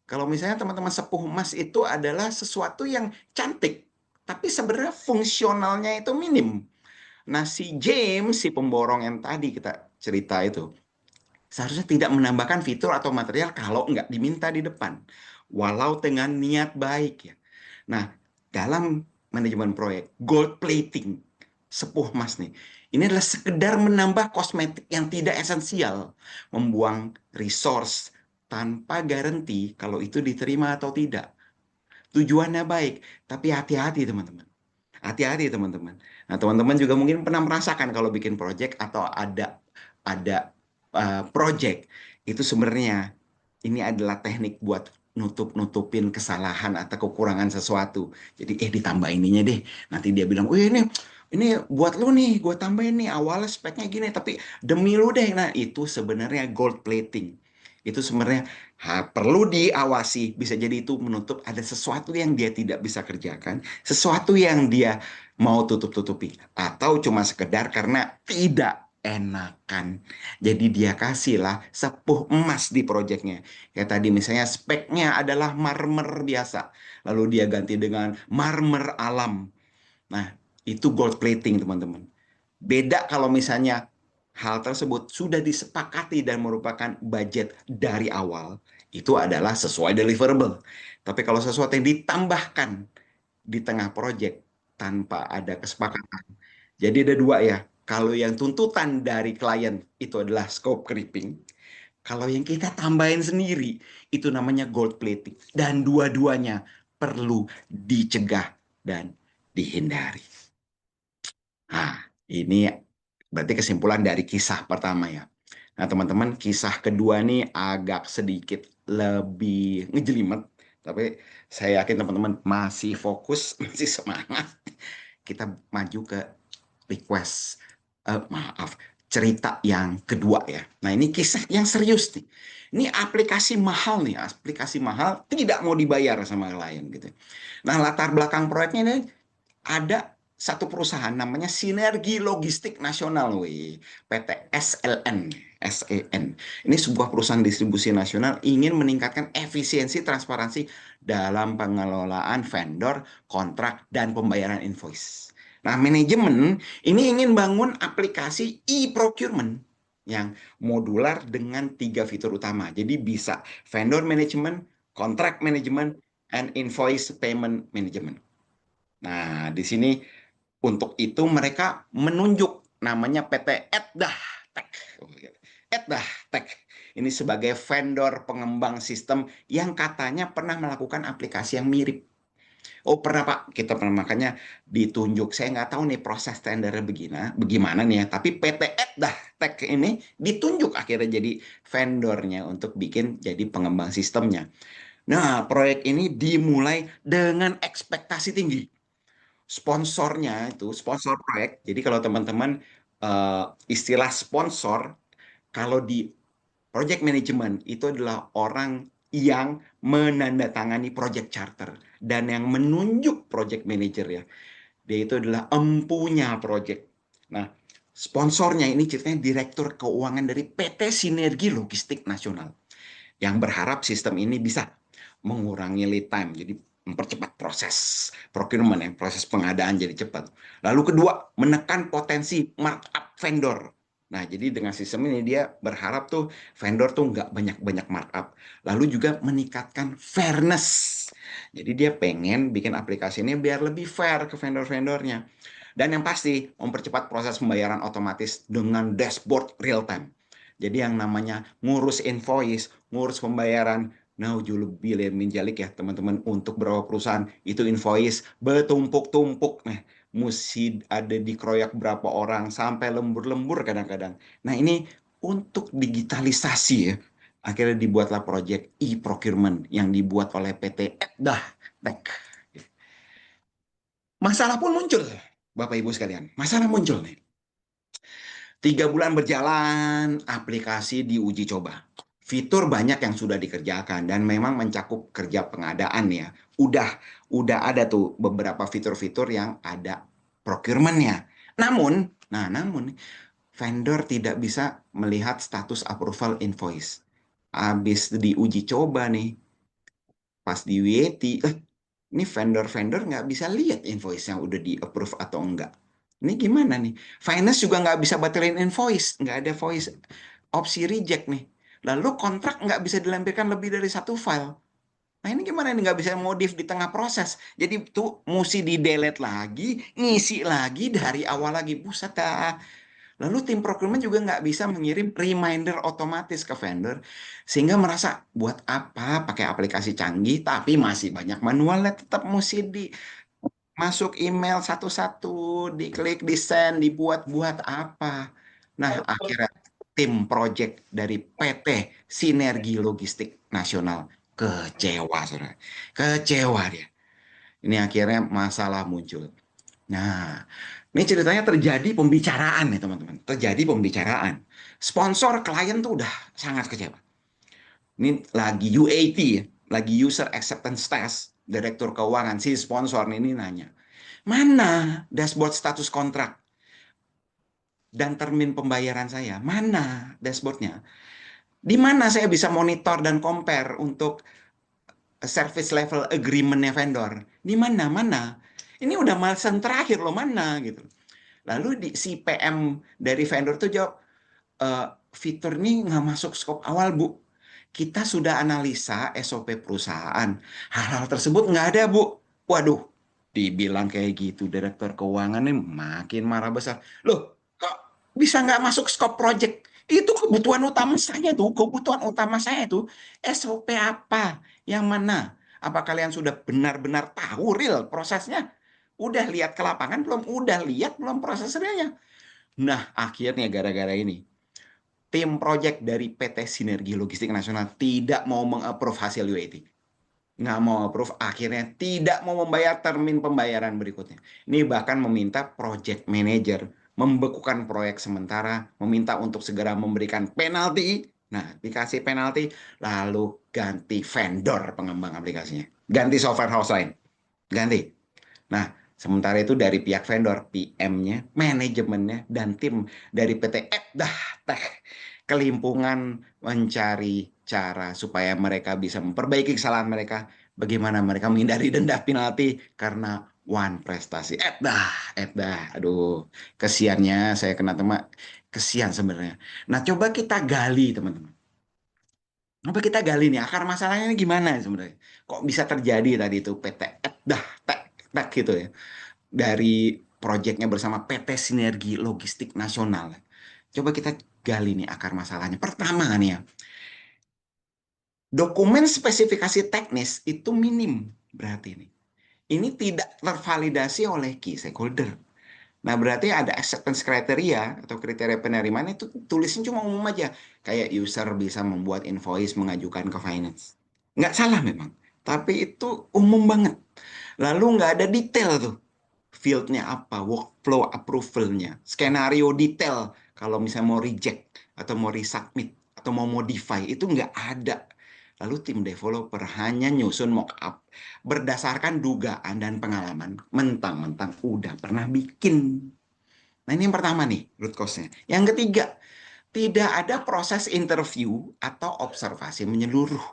Kalau misalnya teman-teman sepuh emas itu adalah sesuatu yang cantik, tapi sebenarnya fungsionalnya itu minim. Nah, si James, si pemborong yang tadi kita cerita itu, seharusnya tidak menambahkan fitur atau material kalau nggak diminta di depan. Walau dengan niat baik ya. Nah, dalam manajemen proyek, gold plating sepuh mas nih. Ini adalah sekedar menambah kosmetik yang tidak esensial, membuang resource tanpa garansi kalau itu diterima atau tidak. Tujuannya baik, tapi hati-hati teman-teman. Hati-hati teman-teman. Nah, teman-teman juga mungkin pernah merasakan kalau bikin project atau ada project itu sebenarnya ini adalah teknik buat nutup-nutupin kesalahan atau kekurangan sesuatu. Jadi ditambah ininya deh. Nanti dia bilang, "Oh, ini buat lu nih, gue tambahin nih awalnya speknya gini, tapi demi lu deh." Nah, itu sebenarnya gold plating. Itu sebenarnya perlu diawasi. Bisa jadi itu menutup ada sesuatu yang dia tidak bisa kerjakan, sesuatu yang dia mau tutup-tutupi, atau cuma sekedar karena tidak enakan. Jadi dia kasihlah sepuh emas di proyeknya. Kayak tadi misalnya speknya adalah marmer biasa, lalu dia ganti dengan marmer alam. Nah, itu gold plating, teman-teman. Beda kalau misalnya hal tersebut sudah disepakati dan merupakan budget dari awal, itu adalah sesuai deliverable. Tapi kalau sesuatu yang ditambahkan di tengah proyek tanpa ada kesepakatan, jadi ada dua ya. Kalau yang tuntutan dari klien itu adalah scope creeping, kalau yang kita tambahin sendiri, itu namanya gold plating. Dan dua-duanya perlu dicegah dan dihindari. Nah, ini berarti kesimpulan dari kisah pertama ya. Nah, teman-teman, kisah kedua nih agak sedikit lebih ngejelimet. Tapi saya yakin teman-teman masih fokus, masih semangat. Kita maju ke request, maaf, cerita yang kedua ya. Nah, ini kisah yang serius nih. Ini aplikasi mahal nih, aplikasi mahal tidak mau dibayar sama klien gitu. Nah, latar belakang proyeknya ini ada satu perusahaan namanya Sinergi Logistik Nasional, PT SLN, SEN. Ini sebuah perusahaan distribusi nasional ingin meningkatkan efisiensi transparansi dalam pengelolaan vendor, kontrak, dan pembayaran invoice. Nah, manajemen ini ingin bangun aplikasi e-procurement yang modular dengan 3 fitur utama. Jadi bisa vendor management, contract management, and invoice payment management. Nah, di sini untuk itu mereka menunjuk namanya PT Eddah Tech. Eddah Tech ini sebagai vendor pengembang sistem yang katanya pernah melakukan aplikasi yang mirip. Oh pernah Pak, kita pernah makanya ditunjuk. Saya nggak tahu nih proses tendernya bagaimana nih ya. Tapi PT Eddah Tech ini ditunjuk akhirnya jadi vendornya untuk bikin jadi pengembang sistemnya. Nah, proyek ini dimulai dengan ekspektasi tinggi. Sponsornya itu sponsor proyek. Jadi kalau teman-teman istilah sponsor kalau di project management itu adalah orang yang menandatangani project charter dan yang menunjuk project manager ya. Dia itu adalah empunya project. Nah, sponsornya ini ceritanya Direktur Keuangan dari PT Sinergi Logistik Nasional yang berharap sistem ini bisa mengurangi lead time, jadi mempercepat proses procurement ya, proses pengadaan jadi cepat. Lalu kedua, menekan potensi markup vendor. Nah, jadi dengan sistem ini dia berharap tuh vendor tuh nggak banyak-banyak markup. Lalu juga meningkatkan fairness. Jadi dia pengen bikin aplikasi ini biar lebih fair ke vendor-vendornya. Dan yang pasti, mempercepat proses pembayaran otomatis dengan dashboard real time. Jadi yang namanya ngurus invoice, ngurus pembayaran, nah jauh min jalik ya teman-teman untuk beberapa perusahaan itu invoice bertumpuk-tumpuk nih mesti ada dikeroyak berapa orang sampai lembur-lembur kadang-kadang. Nah ini untuk digitalisasi ya akhirnya dibuatlah proyek e-procurement yang dibuat oleh PT Eddah Tech. Masalah pun muncul, Bapak Ibu sekalian. Masalah muncul nih. 3 bulan berjalan, aplikasi diuji coba. Fitur banyak yang sudah dikerjakan dan memang mencakup kerja pengadaan ya. Udah ada tuh beberapa fitur-fitur yang ada procurement-nya. Namun vendor tidak bisa melihat status approval invoice. Habis diuji coba nih, pas di WT, ini vendor-vendor nggak bisa lihat invoice yang udah di-approve atau enggak. Ini gimana nih? Finance juga nggak bisa batalin invoice, nggak ada voice opsi reject nih. Lalu kontrak nggak bisa dilampirkan lebih dari 1 file. Nah ini gimana nih nggak bisa modif di tengah proses. Jadi tuh mesti di delete lagi, ngisi lagi dari awal lagi. Buset dah. Lalu tim procurement juga nggak bisa mengirim reminder otomatis ke vendor. Sehingga merasa buat apa pakai aplikasi canggih tapi masih banyak manualnya tetap mesti masuk email satu-satu, diklik, di send, dibuat-buat apa. Nah, akhirnya tim project dari PT Sinergi Logistik Nasional kecewa, saudara. Kecewa dia. Ini akhirnya masalah muncul. Nah, ini ceritanya terjadi pembicaraan nih teman-teman. Terjadi pembicaraan. Sponsor klien tuh udah sangat kecewa. Ini lagi UAT ya, lagi User Acceptance Test. Direktur keuangan si sponsor ini nanya, mana dashboard status kontrak dan termin pembayaran saya? Mana dashboardnya? Di mana saya bisa monitor dan compare untuk service level agreement-nya vendor? Di mana? Mana? Ini udah milestone terakhir loh, mana gitu. Lalu si PM dari vendor tuh jawab, fitur ini nggak masuk skop awal, Bu. Kita sudah analisa SOP perusahaan. Hal-hal tersebut nggak ada, Bu. Waduh, dibilang kayak gitu, Direktur Keuangan nih makin marah besar. Loh, kok bisa nggak masuk skop project? Itu kebutuhan utama saya tuh, kebutuhan utama saya tuh. SOP apa? Yang mana? Apa kalian sudah benar-benar tahu real prosesnya? Udah lihat ke lapangan belum? Udah lihat belum proses realnya? Nah, akhirnya gara-gara ini, tim project dari PT Sinergi Logistik Nasional tidak mau mengapprove hasil UAT. Nggak mau approve, akhirnya tidak mau membayar termin pembayaran berikutnya. Ini bahkan meminta project manager membekukan proyek sementara, meminta untuk segera memberikan penalti. Nah, dikasih penalti, lalu ganti vendor pengembang aplikasinya. Ganti software house lain. Ganti. Nah, sementara itu dari pihak vendor, PM-nya, manajemennya, dan tim dari PT Dah Tech kelimpungan mencari cara supaya mereka bisa memperbaiki kesalahan mereka. Bagaimana mereka menghindari denda penalti karena one prestasi. Dah. Aduh, kesiannya saya kena teman. Kesian sebenarnya. Nah, coba kita gali, teman-teman. Coba kita gali nih, akar masalahnya ini gimana sebenarnya? Kok bisa terjadi tadi itu PT Dah Tech gitu ya, dari proyeknya bersama PT Sinergi Logistik Nasional. Coba kita gali nih akar masalahnya. Pertama nih ya, dokumen spesifikasi teknis itu minim berarti ini. Ini tidak tervalidasi oleh key stakeholder. Nah, berarti ada acceptance criteria atau kriteria penerimaan itu tulisnya cuma umum aja. Kayak user bisa membuat invoice mengajukan ke finance. Nggak salah memang. Tapi itu umum banget. Lalu nggak ada detail tuh. Fieldnya apa, workflow approvalnya, skenario detail kalau misalnya mau reject atau mau resubmit atau mau modify itu nggak ada. Lalu tim developer hanya nyusun mockup berdasarkan dugaan dan pengalaman, mentang-mentang udah pernah bikin. Nah ini yang pertama nih, root cause-nya. Yang ketiga, tidak ada proses interview atau observasi menyeluruh.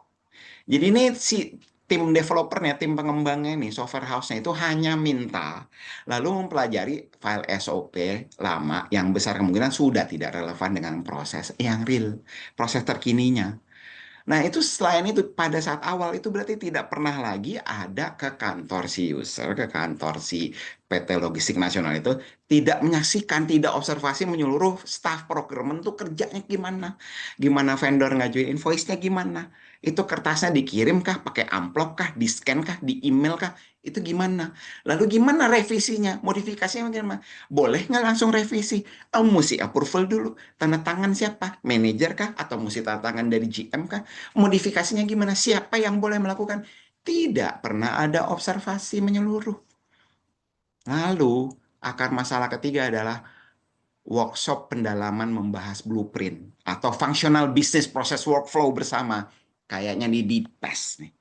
Jadi ini si tim developernya, tim pengembangnya nih, software house-nya itu hanya minta lalu mempelajari file SOP lama yang besar kemungkinan sudah tidak relevan dengan proses yang real, proses terkininya. Nah, itu selain itu pada saat awal itu berarti tidak pernah lagi ada ke kantor si user, ke kantor si PT Logistik Nasional itu tidak menyaksikan, tidak observasi menyeluruh staff procurement tuh kerjanya gimana. Gimana vendor ngajuin invoice-nya gimana. Itu kertasnya dikirim kah, pakai amplop kah, di-scan kah, di email kah, itu gimana. Lalu gimana revisinya, modifikasinya gimana. Boleh nggak langsung revisi? Oh, mesti approval dulu. Tanda tangan siapa? Manajer kah? Atau mesti tanda tangan dari GM kah? Modifikasinya gimana? Siapa yang boleh melakukan? Tidak pernah ada observasi menyeluruh. Lalu, akar masalah ketiga adalah workshop pendalaman membahas blueprint atau functional business process workflow bersama. Kayaknya di DPES nih.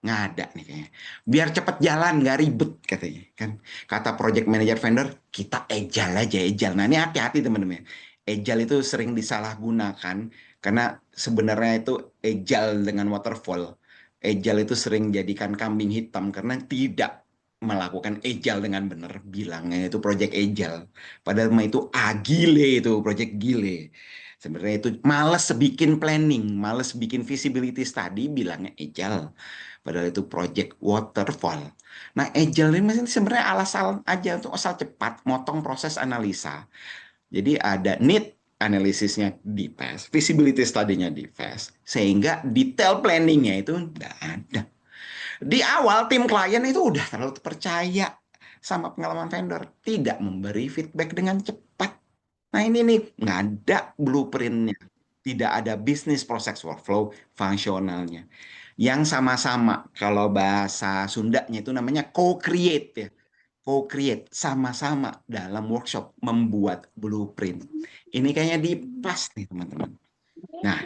Nggak ada nih kayaknya. Biar cepat jalan, nggak ribet katanya. Kan kata project manager vendor, kita agile aja, agile. Nah ini hati-hati teman-teman. Agile itu sering disalahgunakan karena sebenarnya itu agile dengan waterfall. Agile itu sering jadikan kambing hitam karena tidak melakukan agile dengan benar. Bilangnya itu project agile. Padahal mah itu agile itu, project gile. Sebenarnya itu males bikin planning, males bikin feasibility study, bilangnya agile. Padahal itu project waterfall. Nah, agile ini sebenarnya alasan aja untuk asal cepat, motong proses analisa. Jadi ada need analisisnya di fast, feasibility study-nya di fast, sehingga detail planningnya itu nggak ada. Di awal tim klien itu udah terlalu percaya sama pengalaman vendor, tidak memberi feedback dengan cepat. Nah ini nih, nggak ada blueprintnya. Tidak ada business process workflow fungsionalnya. Yang sama-sama, kalau bahasa Sundanya itu namanya co-create ya. Co-create, sama-sama dalam workshop membuat blueprint. Ini kayaknya di pas nih teman-teman. Nah,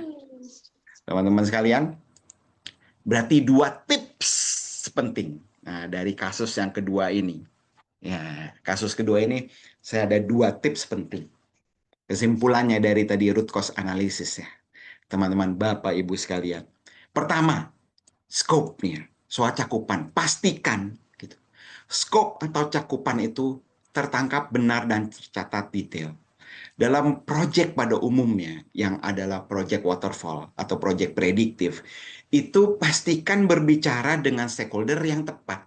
teman-teman sekalian, berarti 2 tips penting. Nah, dari kasus yang kedua ini. Ya, kasus kedua ini saya ada 2 tips penting. Kesimpulannya dari tadi root cause analysis ya, teman-teman Bapak Ibu sekalian. Pertama, scope-nya, soal cakupan, pastikan gitu. Scope atau cakupan itu tertangkap benar dan tercatat detail. Dalam project pada umumnya yang adalah project waterfall atau project prediktif, itu pastikan berbicara dengan stakeholder yang tepat.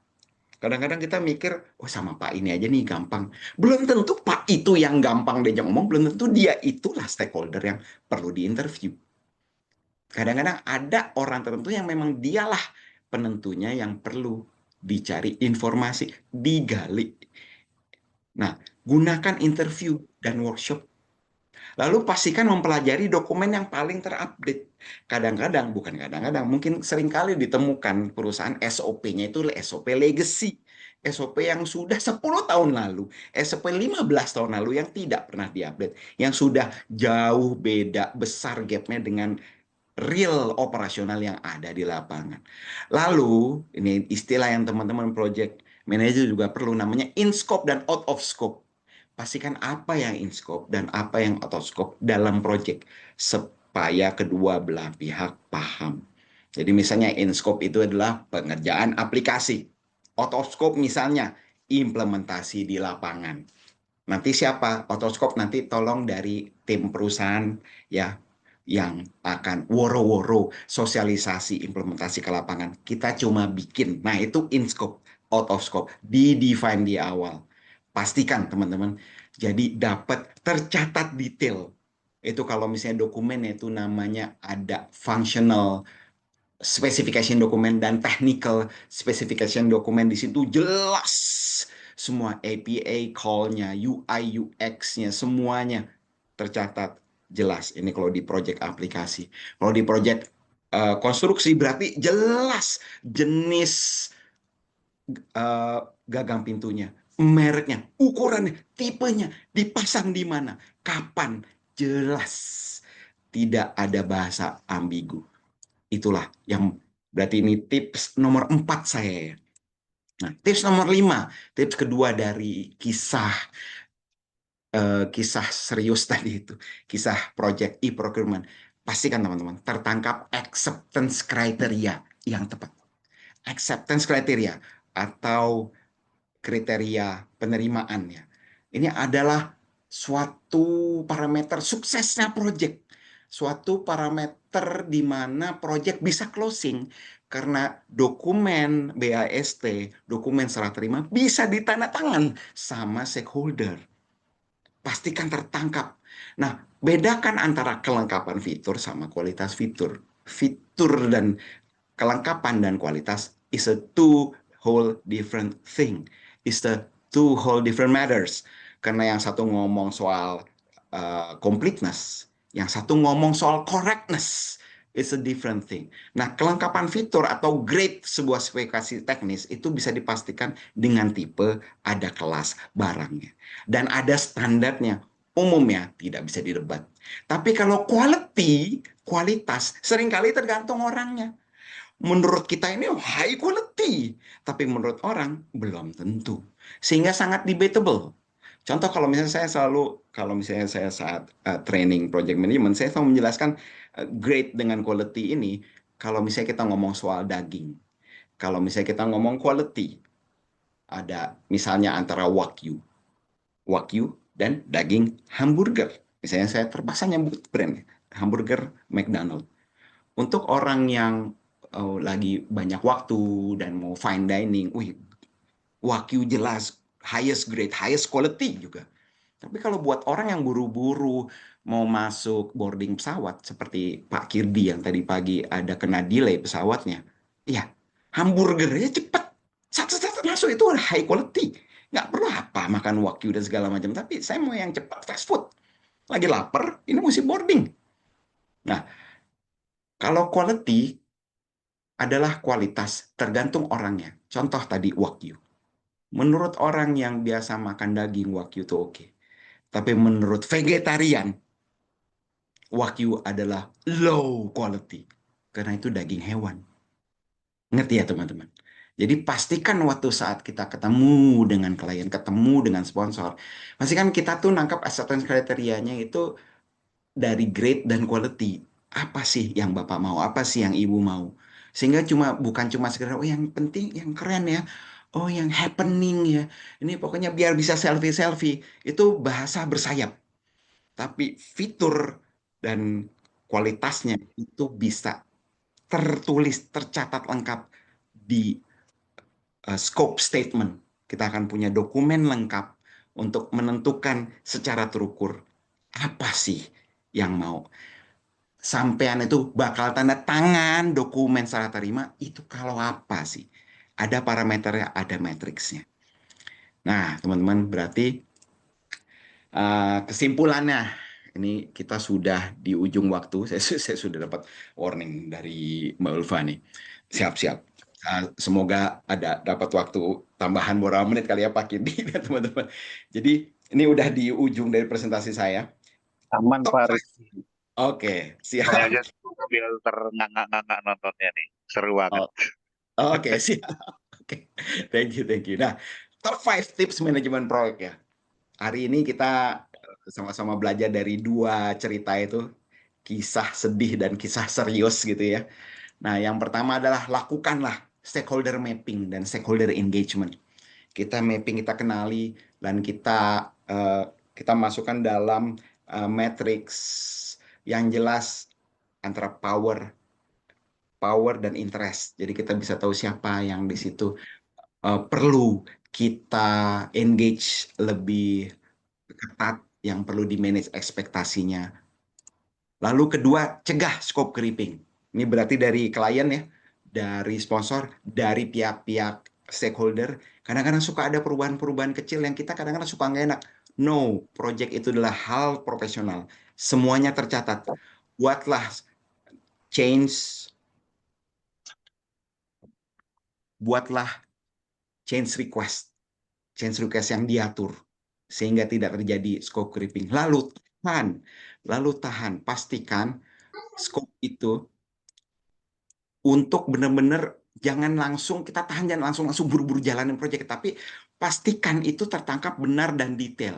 Kadang-kadang kita mikir, oh sama Pak ini aja nih gampang. Belum tentu Pak itu yang gampang diajak ngomong, belum tentu dia itulah stakeholder yang perlu diinterview. Kadang-kadang ada orang tertentu yang memang dialah penentunya yang perlu dicari informasi, digali. Nah, gunakan interview dan workshop. Lalu pastikan mempelajari dokumen yang paling terupdate. Kadang-kadang, bukan kadang-kadang, mungkin seringkali ditemukan perusahaan SOP-nya itu SOP legacy. SOP yang sudah 10 tahun lalu, SOP 15 tahun lalu yang tidak pernah diupdate. Yang sudah jauh beda, besar gapnya dengan real operasional yang ada di lapangan. Lalu, ini istilah yang teman-teman project manager juga perlu, namanya in scope dan out of scope. Pastikan apa yang in scope dan apa yang out of scope dalam project supaya kedua belah pihak paham. Jadi misalnya in scope itu adalah pengerjaan aplikasi. Out of scope misalnya implementasi di lapangan. Nanti siapa? Out of scope nanti tolong dari tim perusahaan ya yang akan woro-woro sosialisasi implementasi ke lapangan. Kita cuma bikin. Nah, itu in scope, out of scope, di-define di awal. Pastikan teman-teman, jadi dapat tercatat detail. Itu kalau misalnya dokumen itu namanya ada functional specification dokumen dan technical specification dokumen, di situ jelas semua APA call-nya, UI UX-nya semuanya tercatat jelas. Ini kalau di project aplikasi. Kalau di project konstruksi berarti jelas jenis gagang pintunya, mereknya, ukurannya, tipenya, dipasang di mana, kapan, jelas. Tidak ada bahasa ambigu. Itulah yang berarti ini tips nomor 4 saya. Nah, tips nomor 5, tips kedua dari kisah serius tadi itu, kisah project e-procurement. Pastikan teman-teman tertangkap acceptance criteria yang tepat. Acceptance criteria atau kriteria penerimaan ya. Ini adalah suatu parameter suksesnya project. Suatu parameter di mana project bisa closing karena dokumen BAST, dokumen serah terima bisa ditandatangan sama stakeholder. Pastikan tertangkap. Nah, bedakan antara kelengkapan fitur sama kualitas fitur. Fitur dan kelengkapan dan kualitas is a two whole different thing. Is the two whole different matters. Karena yang satu ngomong soal completeness, yang satu ngomong soal correctness. It's a different thing. Nah, kelengkapan fitur atau grade sebuah spesifikasi teknis itu bisa dipastikan dengan tipe, ada kelas barangnya, dan ada standarnya. Umumnya tidak bisa didebat. Tapi kalau quality, kualitas, seringkali tergantung orangnya. Menurut kita ini high quality, tapi menurut orang belum tentu. Sehingga sangat debatable. Contoh kalau misalnya saya selalu, kalau misalnya saya saat training project management, saya selalu menjelaskan grade dengan quality ini, kalau misalnya kita ngomong soal daging, kalau misalnya kita ngomong quality, ada misalnya antara wagyu dan daging hamburger. Misalnya saya terpaksa nyebut brand, hamburger McDonald. Untuk orang yang lagi banyak waktu dan mau fine dining, wih, Wagyu jelas highest grade, highest quality juga. Tapi kalau buat orang yang buru-buru mau masuk boarding pesawat seperti Pak Kirdi yang tadi pagi ada kena delay pesawatnya, ya hamburgernya cepet, satu-satu masuk itu udah high quality. Nggak perlu apa makan Wagyu dan segala macam. Tapi saya mau yang cepat, fast food. Lagi lapar, ini mesti boarding. Nah, kalau quality adalah kualitas tergantung orangnya. Contoh tadi Wagyu. Menurut orang yang biasa makan daging, Wagyu itu oke. Tapi menurut vegetarian, Wagyu adalah low quality. Karena itu daging hewan. Ngerti ya teman-teman? Jadi pastikan waktu saat kita ketemu dengan klien, ketemu dengan sponsor, pastikan kita tuh nangkap acceptance kriterianya itu dari grade dan quality. Apa sih yang Bapak mau? Apa sih yang Ibu mau? Sehingga bukan cuma sekedar, oh yang penting, yang keren ya. Oh yang happening ya. Ini pokoknya biar bisa selfie-selfie. Itu bahasa bersayap. Tapi fitur dan kualitasnya itu bisa tertulis, tercatat lengkap di scope statement. Kita akan punya dokumen lengkap untuk menentukan secara terukur apa sih yang mau. Sampean itu bakal tanda tangan dokumen serah terima itu kalau apa sih? Ada parameternya, ada matriksnya. Nah, teman-teman, berarti kesimpulannya, ini kita sudah di ujung waktu. Saya sudah dapat warning dari Mbak Ulfa nih. Siap-siap. Semoga ada dapat waktu tambahan beberapa menit kali ya Pak Kindi dan teman-teman. Jadi ini udah di ujung dari presentasi saya. Aman Top Pak five. Rizky. Oke, Saya siap. aja sambil ternganga-nganga nontonnya nih. Seru banget. Oh, oke, siap. Oke, thank you, thank you. Nah, top 5 tips manajemen proyek ya. Hari ini kita sama-sama belajar dari dua cerita itu, kisah sedih dan kisah serius gitu ya. Nah, yang pertama adalah lakukanlah stakeholder mapping dan stakeholder engagement. Kita mapping, kita kenali, dan kita masukkan dalam matrix yang jelas antara power dan interest. Jadi kita bisa tahu siapa yang di situ perlu kita engage lebih ketat, yang perlu di-manage ekspektasinya. Lalu kedua, cegah scope creeping. Ini berarti dari klien ya, dari sponsor, dari pihak-pihak stakeholder. Kadang-kadang suka ada perubahan-perubahan kecil yang kita kadang-kadang suka nggak enak. No, project itu adalah hal profesional. Semuanya tercatat. Buatlah change, buatlah change request. Change request yang diatur sehingga tidak terjadi scope creeping. Lalu tahan, pastikan scope itu untuk benar-benar jangan langsung kita tahan, jangan langsung buru-buru jalanin proyek, tapi pastikan itu tertangkap benar dan detail.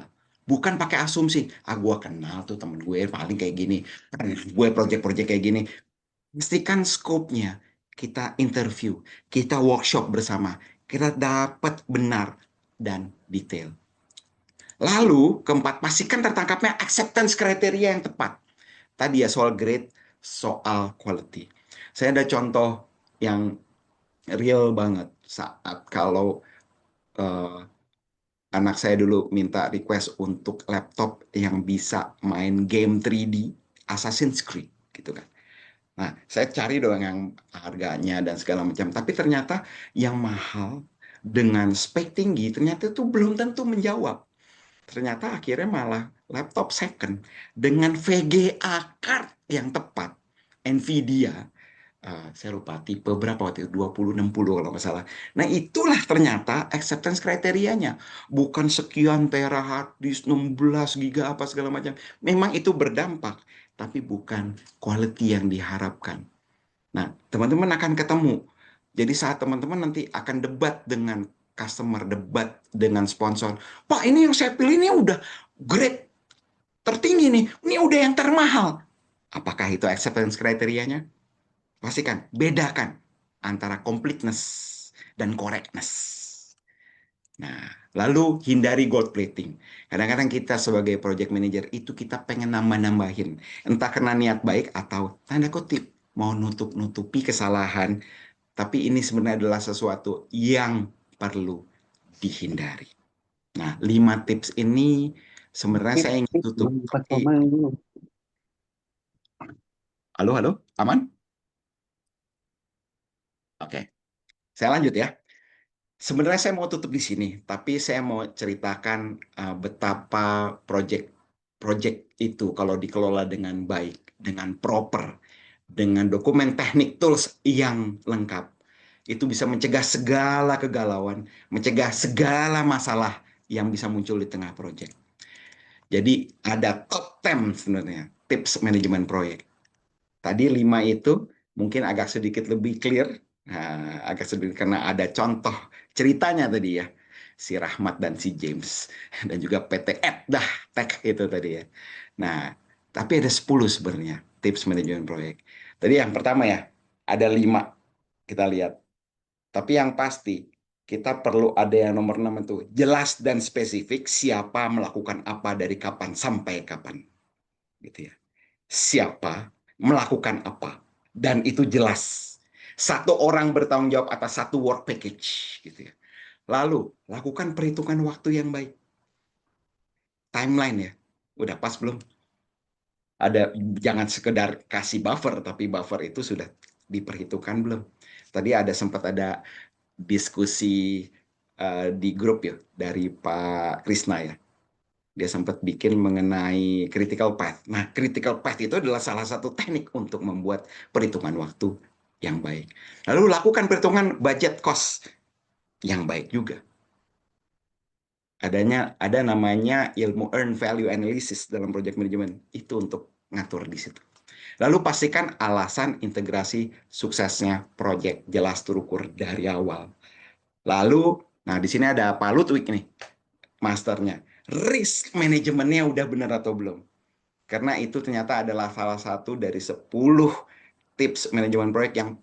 Bukan pakai asumsi, gue kenal tuh temen gue paling kayak gini, kan gue proyek-proyek kayak gini. Pastikan scope-nya, kita interview, kita workshop bersama, kita dapat benar dan detail. Lalu, keempat, pastikan tertangkapnya acceptance kriteria yang tepat. Tadi ya soal grade, soal quality. Saya ada contoh yang real banget saat kalau eh, anak saya dulu minta request untuk laptop yang bisa main game 3D Assassin's Creed gitu kan. Nah, saya cari dong yang harganya dan segala macam. Tapi ternyata yang mahal dengan spek tinggi ternyata itu belum tentu menjawab. Ternyata akhirnya malah laptop second dengan VGA card yang tepat, Nvidia, saya lupa tipe berapa waktu itu, 2060 kalau nggak salah. Nah itulah ternyata acceptance kriterianya. Bukan sekian tera hard disk, 16 giga apa segala macam. Memang itu berdampak, tapi bukan quality yang diharapkan. Nah, teman-teman akan ketemu. Jadi saat teman-teman nanti akan debat dengan customer, debat dengan sponsor. Pak, ini yang saya pilih ini udah grade tertinggi nih. Ini udah yang termahal. Apakah itu acceptance kriterianya? Pastikan, bedakan antara completeness dan correctness. Nah, Lalu hindari gold plating. Kadang-kadang kita sebagai project manager itu kita pengen nambah-nambahin. Entah karena niat baik atau tanda kutip mau nutup-nutupi kesalahan. Tapi ini sebenarnya adalah sesuatu yang perlu dihindari. Nah, 5 tips ini sebenarnya saya ingin tutup. Halo, halo, aman? Oke, saya lanjut ya. Sebenarnya saya mau tutup di sini, tapi saya mau ceritakan betapa project itu kalau dikelola dengan baik, dengan proper, dengan dokumen teknik tools yang lengkap, itu bisa mencegah segala kegalauan, mencegah segala masalah yang bisa muncul di tengah project. Jadi ada top 10 sebenarnya tips manajemen proyek. Tadi 5 itu mungkin agak sedikit lebih clear, agak sedikit karena ada contoh ceritanya tadi ya, si Rahmat dan si James, dan juga PT Eddah Tech itu tadi ya. Nah, tapi ada 10 sebenarnya tips manajemen proyek. Tadi yang pertama ya, ada 5 kita lihat. Tapi yang pasti, kita perlu ada yang nomor 6 itu, jelas dan spesifik siapa melakukan apa dari kapan sampai kapan. Gitu ya. Siapa melakukan apa, dan itu jelas. Satu orang bertanggung jawab atas satu work package, gitu ya. Lalu lakukan perhitungan waktu yang baik. Timeline ya, udah pas belum? Ada, jangan sekedar kasih buffer, tapi buffer itu sudah diperhitungkan belum? Tadi sempat ada diskusi di grup ya dari Pak Krisna ya. Dia sempat bikin mengenai critical path. Nah, critical path itu adalah salah satu teknik untuk membuat perhitungan waktu yang baik. Lalu lakukan perhitungan budget cost yang baik juga. Ada namanya ilmu earn value analysis dalam project management. Itu untuk ngatur di situ. Lalu pastikan alasan integrasi suksesnya project jelas terukur dari awal. Lalu, nah di sini ada Pak Ludwig nih, masternya. Risk manajemennya udah benar atau belum? Karena itu ternyata adalah salah satu dari 10 tips manajemen proyek yang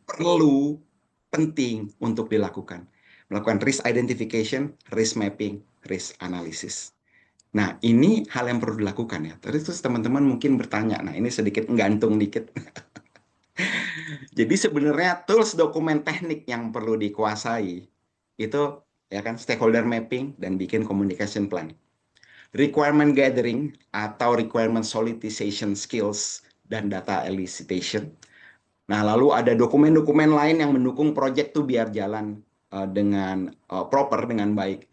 penting untuk dilakukan. Melakukan risk identification, risk mapping, risk analysis. Nah, ini hal yang perlu dilakukan ya. Terus teman-teman mungkin bertanya, nah ini sedikit gantung dikit. Jadi sebenarnya tools dokumen teknik yang perlu dikuasai itu ya kan stakeholder mapping dan bikin communication plan. Requirement gathering atau requirement solicitation skills dan data elicitation. Nah, lalu ada dokumen-dokumen lain yang mendukung project tuh biar jalan dengan proper, dengan baik.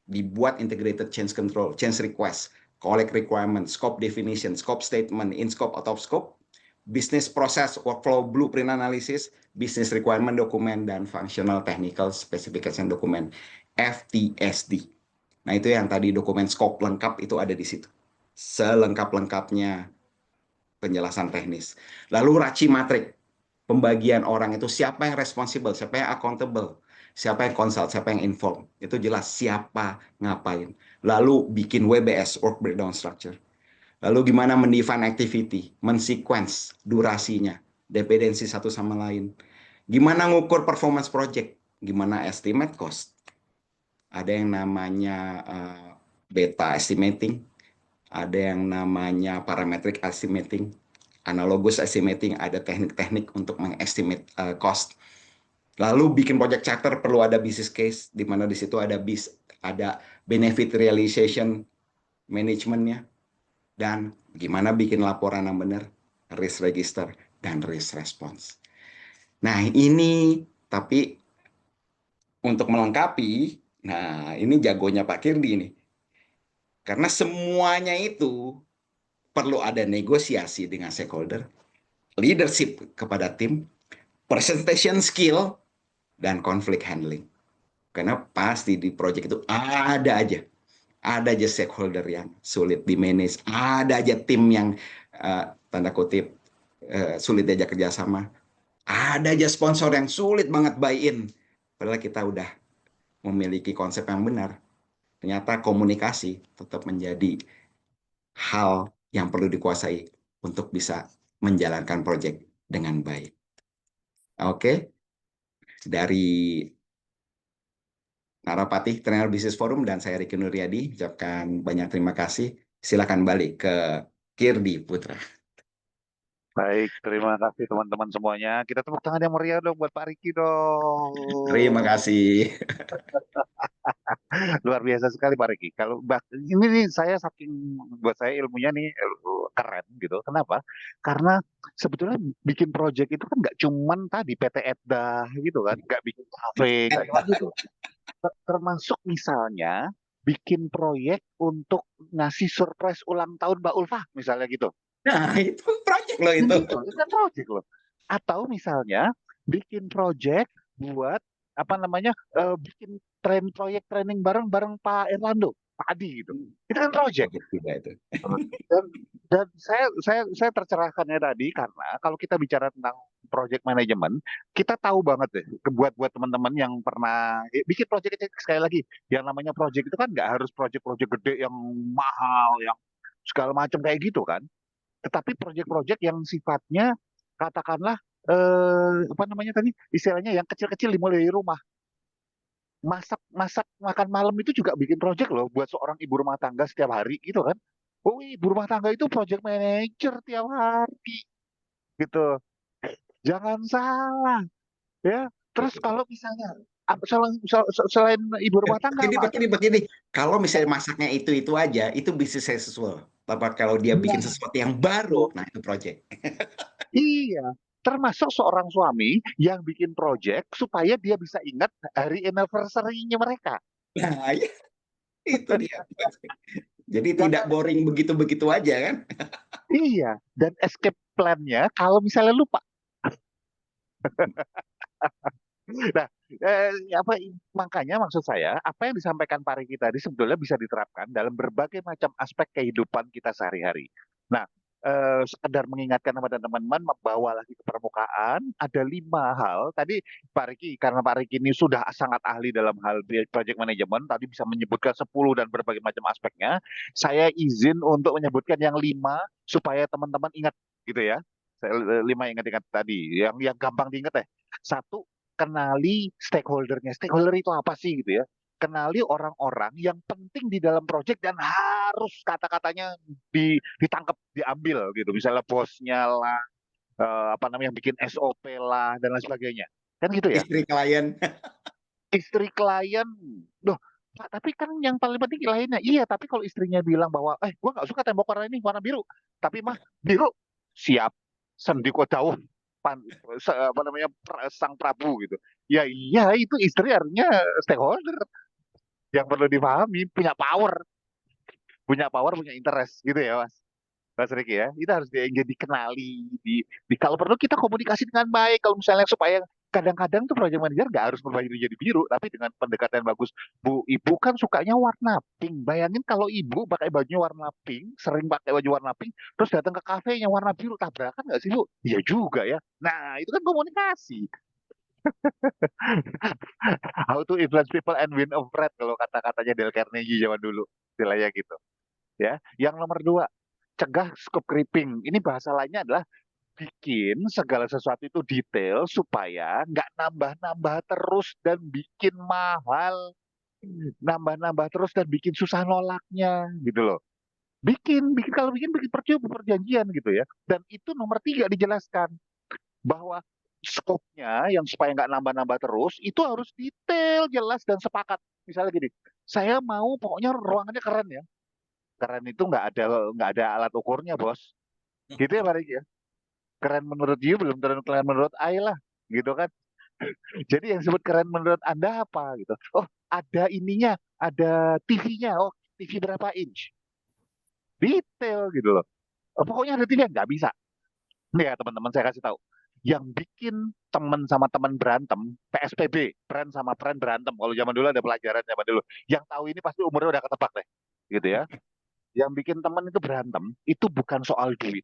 Dibuat integrated change control, change request, collect requirement, scope definition, scope statement, in scope, out of scope, business process, workflow, blueprint analysis, business requirement dokumen, dan functional technical specification dokumen, FTSD. Nah, itu yang tadi dokumen scope lengkap itu ada di situ. Selengkap-lengkapnya penjelasan teknis. Lalu RACI matrik, pembagian orang itu siapa yang responsible, siapa yang accountable, siapa yang consult, siapa yang inform. Itu jelas siapa ngapain. Lalu bikin WBS, work breakdown structure. Lalu gimana mendefine activity, mensequence durasinya, dependensi satu sama lain. Gimana ngukur performance project, gimana estimate cost. Ada yang namanya beta estimating, ada yang namanya parametric estimating, analogous estimating, ada teknik-teknik untuk mengestimate cost. Lalu bikin project charter perlu ada business case, di mana di situ ada benefit realization manajemennya, dan gimana bikin laporan yang benar, risk register, dan risk response. Nah ini, tapi untuk melengkapi, nah ini jagonya Pak Kirdi nih. Karena semuanya itu perlu ada negosiasi dengan stakeholder, leadership kepada tim, presentation skill, dan conflict handling. Karena pasti di project itu ada aja stakeholder yang sulit di manage, ada aja tim yang tanda kutip sulit diajak kerjasama, ada aja sponsor yang sulit banget buy-in. Padahal kita udah memiliki konsep yang benar. Ternyata komunikasi tetap menjadi hal yang perlu dikuasai untuk bisa menjalankan proyek dengan baik. Oke, dari Narapati Trainer Business Forum, dan saya Ricky Nuryadi ucapkan banyak terima kasih. Silakan balik ke Kirdi Putra. Baik, terima kasih teman-teman semuanya. Kita tepuk tangan yang meriah dong buat Pak Riki Terima dong. kasih. Luar biasa sekali Pak Riki. Ini nih saya saking buat saya ilmunya nih keren gitu. Kenapa? Karena sebetulnya bikin project itu kan nggak cuman tadi PT Edda gitu kan, nggak bikin kafe, nggak cuma gitu. Termasuk misalnya bikin proyek untuk ngasih surprise ulang tahun Mbak Ulfa misalnya gitu. Nah, itu project loh Kan itu. gitu, itu kan project loh. Atau misalnya bikin project buat apa namanya bikin proyek training bareng Pak Erlando, Pak Adi gitu. Itu kan project. Project juga itu. Dan, dan saya tercerahkan ya tadi karena kalau kita bicara tentang project management, kita tahu banget deh buat teman-teman yang pernah bikin project kecil. Sekali lagi, yang namanya project itu kan nggak harus project-project gede yang mahal, yang segala macam kayak gitu kan. Tetapi proyek-proyek yang sifatnya katakanlah apa namanya tadi istilahnya yang kecil-kecil dimulai dari rumah. Masak makan malam itu juga bikin proyek loh buat seorang ibu rumah tangga setiap hari gitu kan. Oh, ibu rumah tangga itu project manager tiap hari gitu. Jangan salah ya. Terus kalau misalnya selain ibu rumah tangga apa? Begini. Kalau misalnya masaknya itu aja, itu bisnis as usual. Tapi kalau dia bikin Nah, sesuatu yang baru, nah itu project. iya, termasuk seorang suami yang bikin project supaya dia bisa ingat hari anniversary-nya mereka. Nah, ya, itu dia. Jadi Dan tidak boring begitu-begitu aja kan? iya, dan escape plan-nya kalau misalnya lupa. Nah, makanya maksud saya apa yang disampaikan Pak Riki tadi sebetulnya bisa diterapkan dalam berbagai macam aspek kehidupan kita sehari-hari. Nah, sekedar mengingatkan kepada teman-teman membawa lagi ke permukaan ada 5 hal. Tadi Pak Riki, karena Pak Riki ini sudah sangat ahli dalam hal project management, tadi bisa menyebutkan 10 dan berbagai macam aspeknya. Saya izin untuk menyebutkan yang 5 supaya teman-teman ingat gitu ya. 5 ingat-ingat tadi, yang gampang diingat deh. Satu, kenali stakeholdernya. Stakeholder itu apa sih gitu ya? Kenali orang-orang yang penting di dalam project dan harus kata-katanya ditangkap, diambil gitu. Misalnya bosnya lah, apa namanya yang bikin SOP lah dan lain sebagainya. Kan gitu ya. Istri klien. Istri klien, loh, Pak, tapi kan yang paling penting kliennya. Iya, tapi kalau istrinya bilang bahwa, gua nggak suka tembok warna ini, warna biru. Tapi mah biru, siap, sendiko jauh, apa namanya sang Prabu gitu. Ya iya, itu istri artinya stakeholder yang perlu dipahami, punya power, punya interest gitu ya, Mas. Mas Riki ya, itu harus dikenali, kalau perlu kita komunikasi dengan baik. Kalau misalnya supaya kadang-kadang tuh project manager nggak harus berubah jadi biru, tapi dengan pendekatan yang bagus. Bu, ibu kan sukanya warna pink. Bayangin kalau ibu pakai bajunya warna pink, sering pakai baju warna pink, terus datang ke kafenya warna biru, tabrakan nggak sih Bu? Iya juga ya. Nah, itu kan komunikasi. How to influence people and win a friend kalau kata-katanya Dale Carnegie zaman dulu, istilahnya gitu. Ya, yang nomor 2, cegah scope creeping. Ini bahasa lainnya adalah bikin segala sesuatu itu detail supaya nggak nambah-nambah terus dan bikin mahal, nambah-nambah terus dan bikin susah nolaknya gitu loh. Bikin perjanjian gitu ya. Dan itu nomor 3 dijelaskan bahwa skopnya yang supaya nggak nambah-nambah terus itu harus detail, jelas dan sepakat. Misalnya gini, saya mau pokoknya ruangannya keren ya. Keren itu nggak ada alat ukurnya bos. Gitu ya Pak Riki ya. Keren menurut you belum tentu keren menurut I lah, gitu kan. Jadi yang disebut keren menurut Anda apa gitu. Oh, ada ininya, ada TV-nya. Oh, TV berapa inch? Detail gitu loh. Oh, pokoknya ada TV nggak bisa. Nih ya teman-teman saya kasih tahu. Yang bikin teman sama teman berantem, PSBB, friend sama friend berantem. Kalau zaman dulu ada pelajaran zaman dulu. Yang tahu ini pasti umurnya udah ketebak deh. Gitu ya. Yang bikin teman itu berantem, itu bukan soal duit.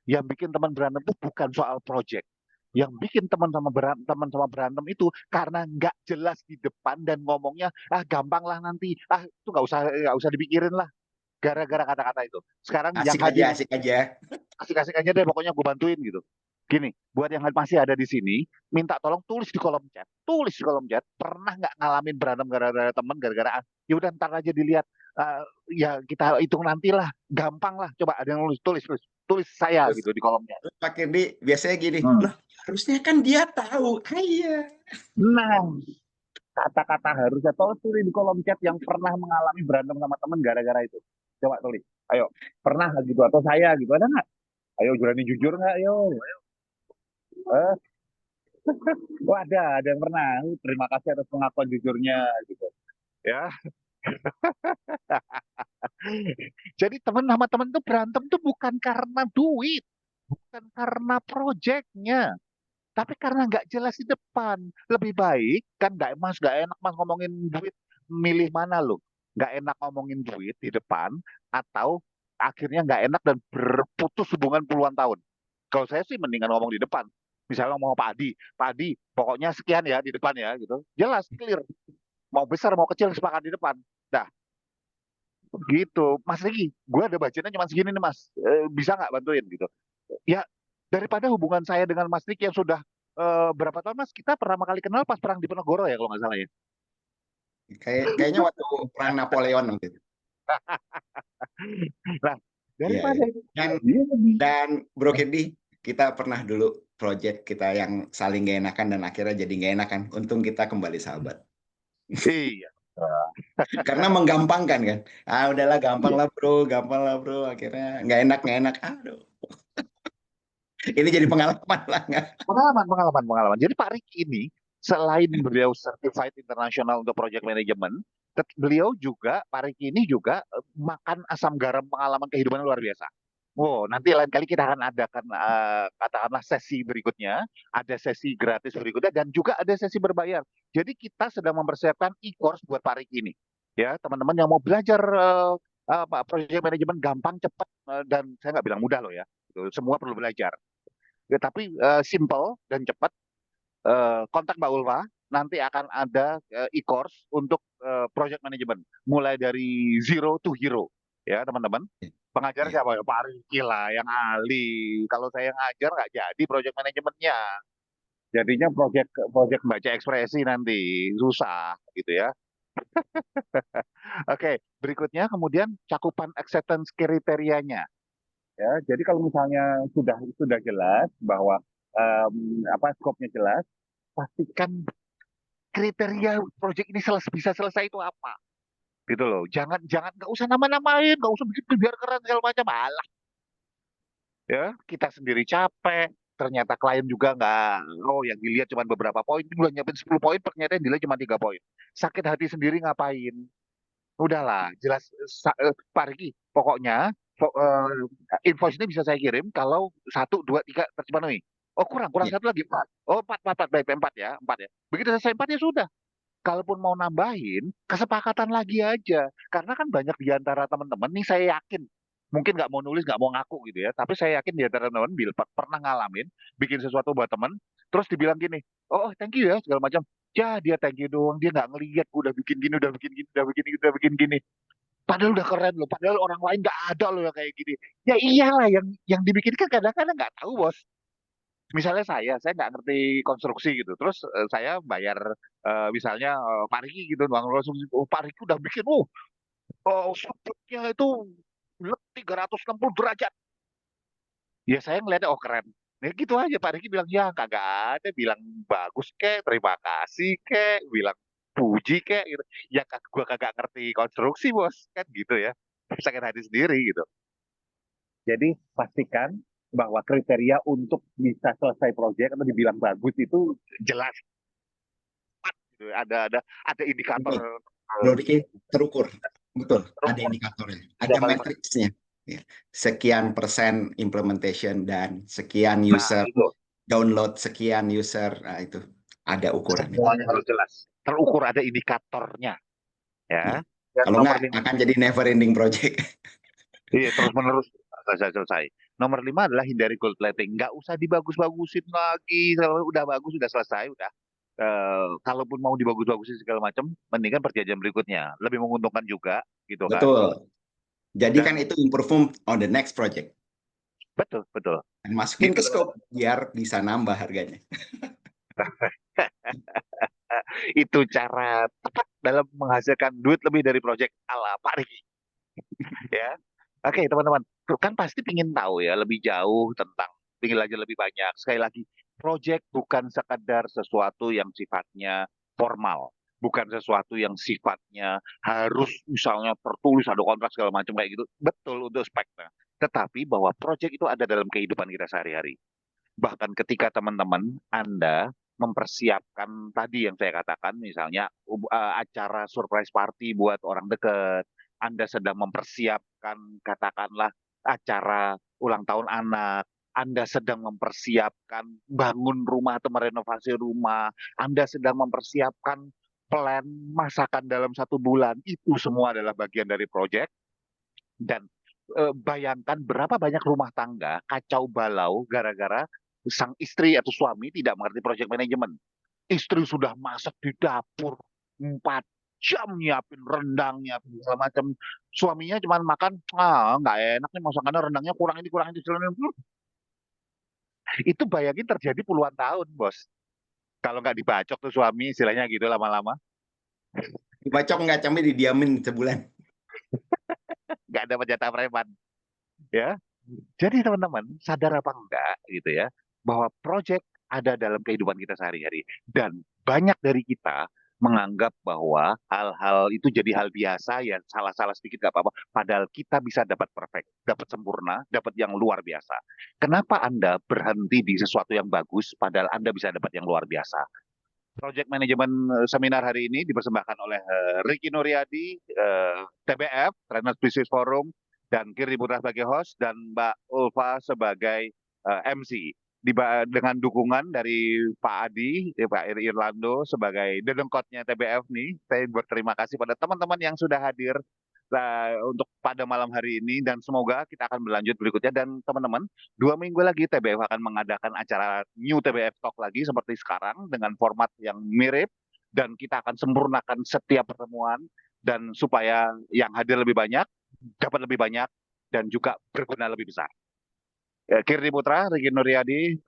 Yang bikin teman berantem itu bukan soal project. Yang bikin teman sama berantem itu karena nggak jelas di depan dan ngomongnya gampang lah nanti, itu nggak usah dipikirin lah. Gara-gara kata-kata itu. Sekarang yang Asik aja, hadir asik aja. asik-asik aja deh, pokoknya gue bantuin gitu. Gini, buat yang masih ada di sini, minta tolong tulis di kolom chat. Tulis di kolom chat, pernah nggak ngalamin berantem gara-gara temen, gara-gara ya udah ntar aja dilihat. Eh, ya kita hitung nantilah, gampang lah. Coba ada yang nulis, tulis saya Terus gitu di kolom chat. terus Pak Kirdi biasanya gini, Hmm. loh harusnya kan dia tahu. Ah, iya. Nah, kata-kata harusnya tulis di kolom chat yang pernah mengalami berantem sama temen gara-gara itu. Coba tulis. Ayo, pernah nggak gitu atau saya gitu ada nggak? Ayo berani jujur nggak? Ayo. Eh, oh ada yang pernah. Terima kasih atas pengakuan jujurnya gitu. Ya, jadi teman sama teman tuh berantem tuh bukan karena duit, bukan karena proyeknya, tapi karena nggak jelas di depan. Lebih baik kan nggak enak mas ngomongin duit, milih mana lo? Nggak enak ngomongin duit di depan atau akhirnya nggak enak dan berputus hubungan puluhan tahun. Kalau saya sih mendingan ngomong di depan. Misalnya ngomong Pak Adi, pokoknya sekian ya di depan ya gitu. Jelas, clear. Mau besar mau kecil sepakat di depan. Dah, gitu. Mas Riki, gue ada budgetnya cuma segini nih Mas. Bisa nggak bantuin gitu? Ya, daripada hubungan saya dengan Mas Riki yang sudah berapa tahun Mas? Kita pertama kali kenal pas perang di Penogoro ya kalau nggak salah ya. Kayaknya waktu perang Napoleon waktu itu. Nah, Iya, iya. daripada itu, Dan dia lebih. dan Bro Kirdi, kita pernah dulu project kita yang saling gak enakan dan akhirnya jadi gak enakan. Untung kita kembali sahabat. Iya. Karena menggampangkan kan. Ah udahlah gampang Iya. lah bro, gampang lah bro. Akhirnya nggak enak. Aduh, ini jadi pengalaman lah nggak? Pengalaman. Jadi Pak Riki ini selain beliau certified internasional untuk project management, beliau juga Pak Riki ini juga makan asam garam pengalaman kehidupan luar biasa. Wow, nanti lain kali kita akan adakan katakanlah sesi berikutnya, ada sesi gratis berikutnya dan juga ada sesi berbayar. Jadi kita sedang mempersiapkan e-course buat Pak Riki ini. Ya, teman-teman yang mau belajar project management gampang, cepat dan saya nggak bilang mudah loh ya. Semua perlu belajar. Ya, tapi simple dan cepat. Kontak Mbak Ulfa, nanti akan ada e-course untuk project management, mulai dari zero to hero, ya teman-teman. Pengajar Iya. siapa ya? Pak Riki lah yang ahli. Kalau saya ngajar nggak jadi project manajemennya. Jadinya project project baca ekspresi nanti susah gitu ya. Oke, berikutnya kemudian cakupan acceptance kriterianya. Ya, jadi kalau misalnya sudah jelas bahwa apa skopnya jelas, pastikan kriteria proyek ini bisa selesai itu apa gitu loh. Jangan jangan nggak usah nama-namain, nggak usah bikin biar keren segala macam. Alah ya, kita sendiri capek, ternyata klien juga nggak, oh yang dilihat cuma beberapa poin, udah nyiapin 10 poin ternyata yang dilihat cuma 3 poin. Sakit hati sendiri ngapain? Udahlah jelas. Pak Riki pokoknya invoice ini bisa saya kirim kalau 1, 2, 3 terpenuhi. Oh kurang kurang Iya. satu lagi 4. Oh 4 baik 4 ya. Begitu selesai 4 ya sudah. Kalaupun mau nambahin, kesepakatan lagi aja. Karena kan banyak di antara teman-teman nih, saya yakin, mungkin nggak mau nulis, nggak mau ngaku gitu ya, tapi saya yakin di antara teman-teman pernah ngalamin, bikin sesuatu buat teman, terus dibilang gini, oh thank you ya, segala macam. Ya dia thank you doang, dia nggak ngelihat udah bikin gini, udah bikin gini, udah bikin gini. Padahal udah keren loh, padahal orang lain nggak ada loh yang kayak gini. Ya iyalah, yang dibikin kan kadang-kadang nggak tahu bos. Misalnya saya nggak ngerti konstruksi gitu, terus saya bayar misalnya Pak Riki gitu, bang konstruksi, oh, Pak Riki udah bikin, sudutnya itu 360 derajat. Ya saya ngeliatnya, oh keren. Ya gitu aja, Pak Riki bilang, ya kagak ada, bilang bagus kek, terima kasih kek, bilang puji kek, gitu. Ya gua kagak ngerti konstruksi bos, kan gitu ya. Sakit hati sendiri gitu. Jadi pastikan bahwa kriteria untuk bisa selesai proyek atau dibilang bagus itu jelas, gitu. Ada indikator Betul. Bro Riki terukur. Betul. Ada terukur. indikatornya. Ada Ada paling. matriksnya. Ya. Sekian persen implementation dan sekian Nah, user itu download, sekian user. Nah, itu ada ukurannya. semuanya harus jelas. Terukur, ada indikatornya, Ya. ya. Dan Kalau nomor nggak 5, akan jadi never ending project. iya terus menerus selesai. Nomor 5 adalah hindari gold plating. Nggak usah dibagus-bagusin lagi. Kalau udah bagus, udah selesai, udah. Kalaupun mau dibagus-bagusin segala macam, mendingan perjanjian berikutnya. Lebih menguntungkan juga, gitu kan. Betul. Jadi kan Dan itu improve on the next project. Betul, betul. Dan masukin Gitu ke scope biar bisa nambah harganya. itu cara tepat dalam menghasilkan duit lebih dari project ala Pak Riki ya. Oke, teman-teman, kan pasti ingin tahu ya lebih jauh tentang ingin belajar lebih banyak. Sekali lagi, project bukan sekadar sesuatu yang sifatnya formal, bukan sesuatu yang sifatnya harus misalnya tertulis ada kontrak segala macam kayak gitu. Betul untuk speknya. Tetapi bahwa project itu ada dalam kehidupan kita sehari-hari. Bahkan ketika teman-teman Anda mempersiapkan tadi yang saya katakan, misalnya acara surprise party buat orang dekat, Anda sedang mempersiapkan katakanlah acara ulang tahun anak, Anda sedang mempersiapkan bangun rumah atau merenovasi rumah, Anda sedang mempersiapkan plan masakan dalam 1 bulan, itu semua adalah bagian dari proyek. Dan bayangkan berapa banyak rumah tangga kacau balau gara-gara sang istri atau suami tidak mengerti project management. Istri sudah masak di dapur 4 jam nyiapin rendang, nyiapin segala macam. Suaminya cuma makan, nggak enak nih masakannya, rendangnya kurang ini. Itu bayangin terjadi puluhan tahun, bos. Kalau nggak dibacok tuh suami, istilahnya gitu lama-lama. Dibacok nggak sampai didiamin sebulan. Nggak ada jatah preman. Ya, jadi teman-teman, sadar apa enggak gitu ya, bahwa project ada dalam kehidupan kita sehari-hari. Dan banyak dari kita menganggap bahwa hal-hal itu jadi hal biasa, ya salah-salah sedikit gak apa-apa. Padahal kita bisa dapat perfect, dapat sempurna, dapat yang luar biasa. Kenapa Anda berhenti di sesuatu yang bagus, padahal Anda bisa dapat yang luar biasa? Project Management seminar hari ini dipersembahkan oleh Ricky Nuryadi, TBF, Trainers Business Forum, dan Kirti Putra sebagai host, dan Mbak Ulfa sebagai MC. Dengan dukungan dari Pak Adi, Pak Irlando sebagai dedengkotnya TBF nih, saya berterima kasih pada teman-teman yang sudah hadir untuk pada malam hari ini, dan semoga kita akan berlanjut berikutnya. Dan teman-teman, 2 minggu lagi TBF akan mengadakan acara New TBF Talk lagi seperti sekarang dengan format yang mirip, dan kita akan sempurnakan setiap pertemuan dan supaya yang hadir lebih banyak, dapat lebih banyak, dan juga berguna lebih besar. Kirti Putra, Ricky Nuryadi,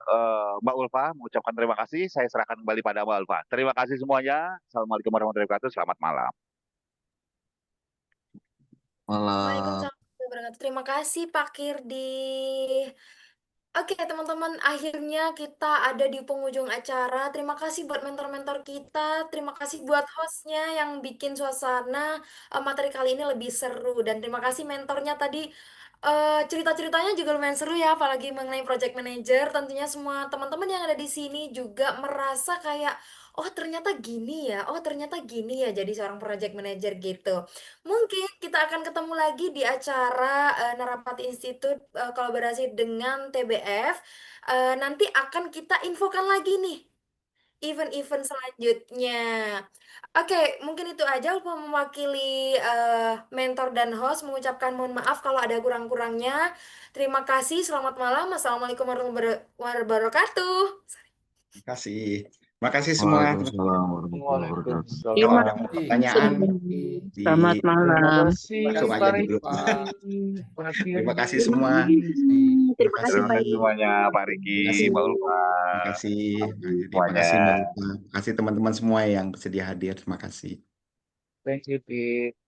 Mbak Ulfa mengucapkan terima kasih. Saya serahkan kembali pada Mbak Ulfa. Terima kasih semuanya. Assalamualaikum warahmatullahi wabarakatuh. Selamat malam. Waalaikumsalam Malam. warahmatullahi wabarakatuh. Terima kasih Pak Kirdi. Oke, teman-teman, akhirnya kita ada di penghujung acara. Terima kasih buat mentor-mentor kita. Terima kasih buat hostnya yang bikin suasana materi kali ini lebih seru. Dan terima kasih mentornya tadi. Cerita-ceritanya juga lumayan seru ya, apalagi mengenai project manager. Tentunya semua teman-teman yang ada di sini juga merasa kayak, oh ternyata gini ya, oh ternyata gini ya jadi seorang project manager gitu. Mungkin kita akan ketemu lagi di acara Narapati Institute kolaborasi dengan TBF. Nanti akan kita infokan lagi nih event-event selanjutnya. Oke, mungkin itu aja. Lupa mewakili mentor dan host mengucapkan mohon maaf kalau ada kurang-kurangnya. Terima kasih. Selamat malam. Assalamualaikum warahmatullahi wabarakatuh. Terima kasih. Terima kasih semua. Waalaikumsalam warahmatullahi wabarakatuh. Kalau Terima ada Waalaikumsalam. pertanyaan di Selamat Terima malam. kasih langsung aja Pak di Riki, grup. Pak Terima kasih Kirdi. semua. Terima kasih. Terima Terima kasih. kasih semuanya, Pak Riki, Terima kasih. Mbak Ulfa. Terima kasih. Terima Semuanya. kasih Mbak Lupa. Terima kasih teman-teman semua yang bersedia hadir. Terima kasih. Thank you, Dik.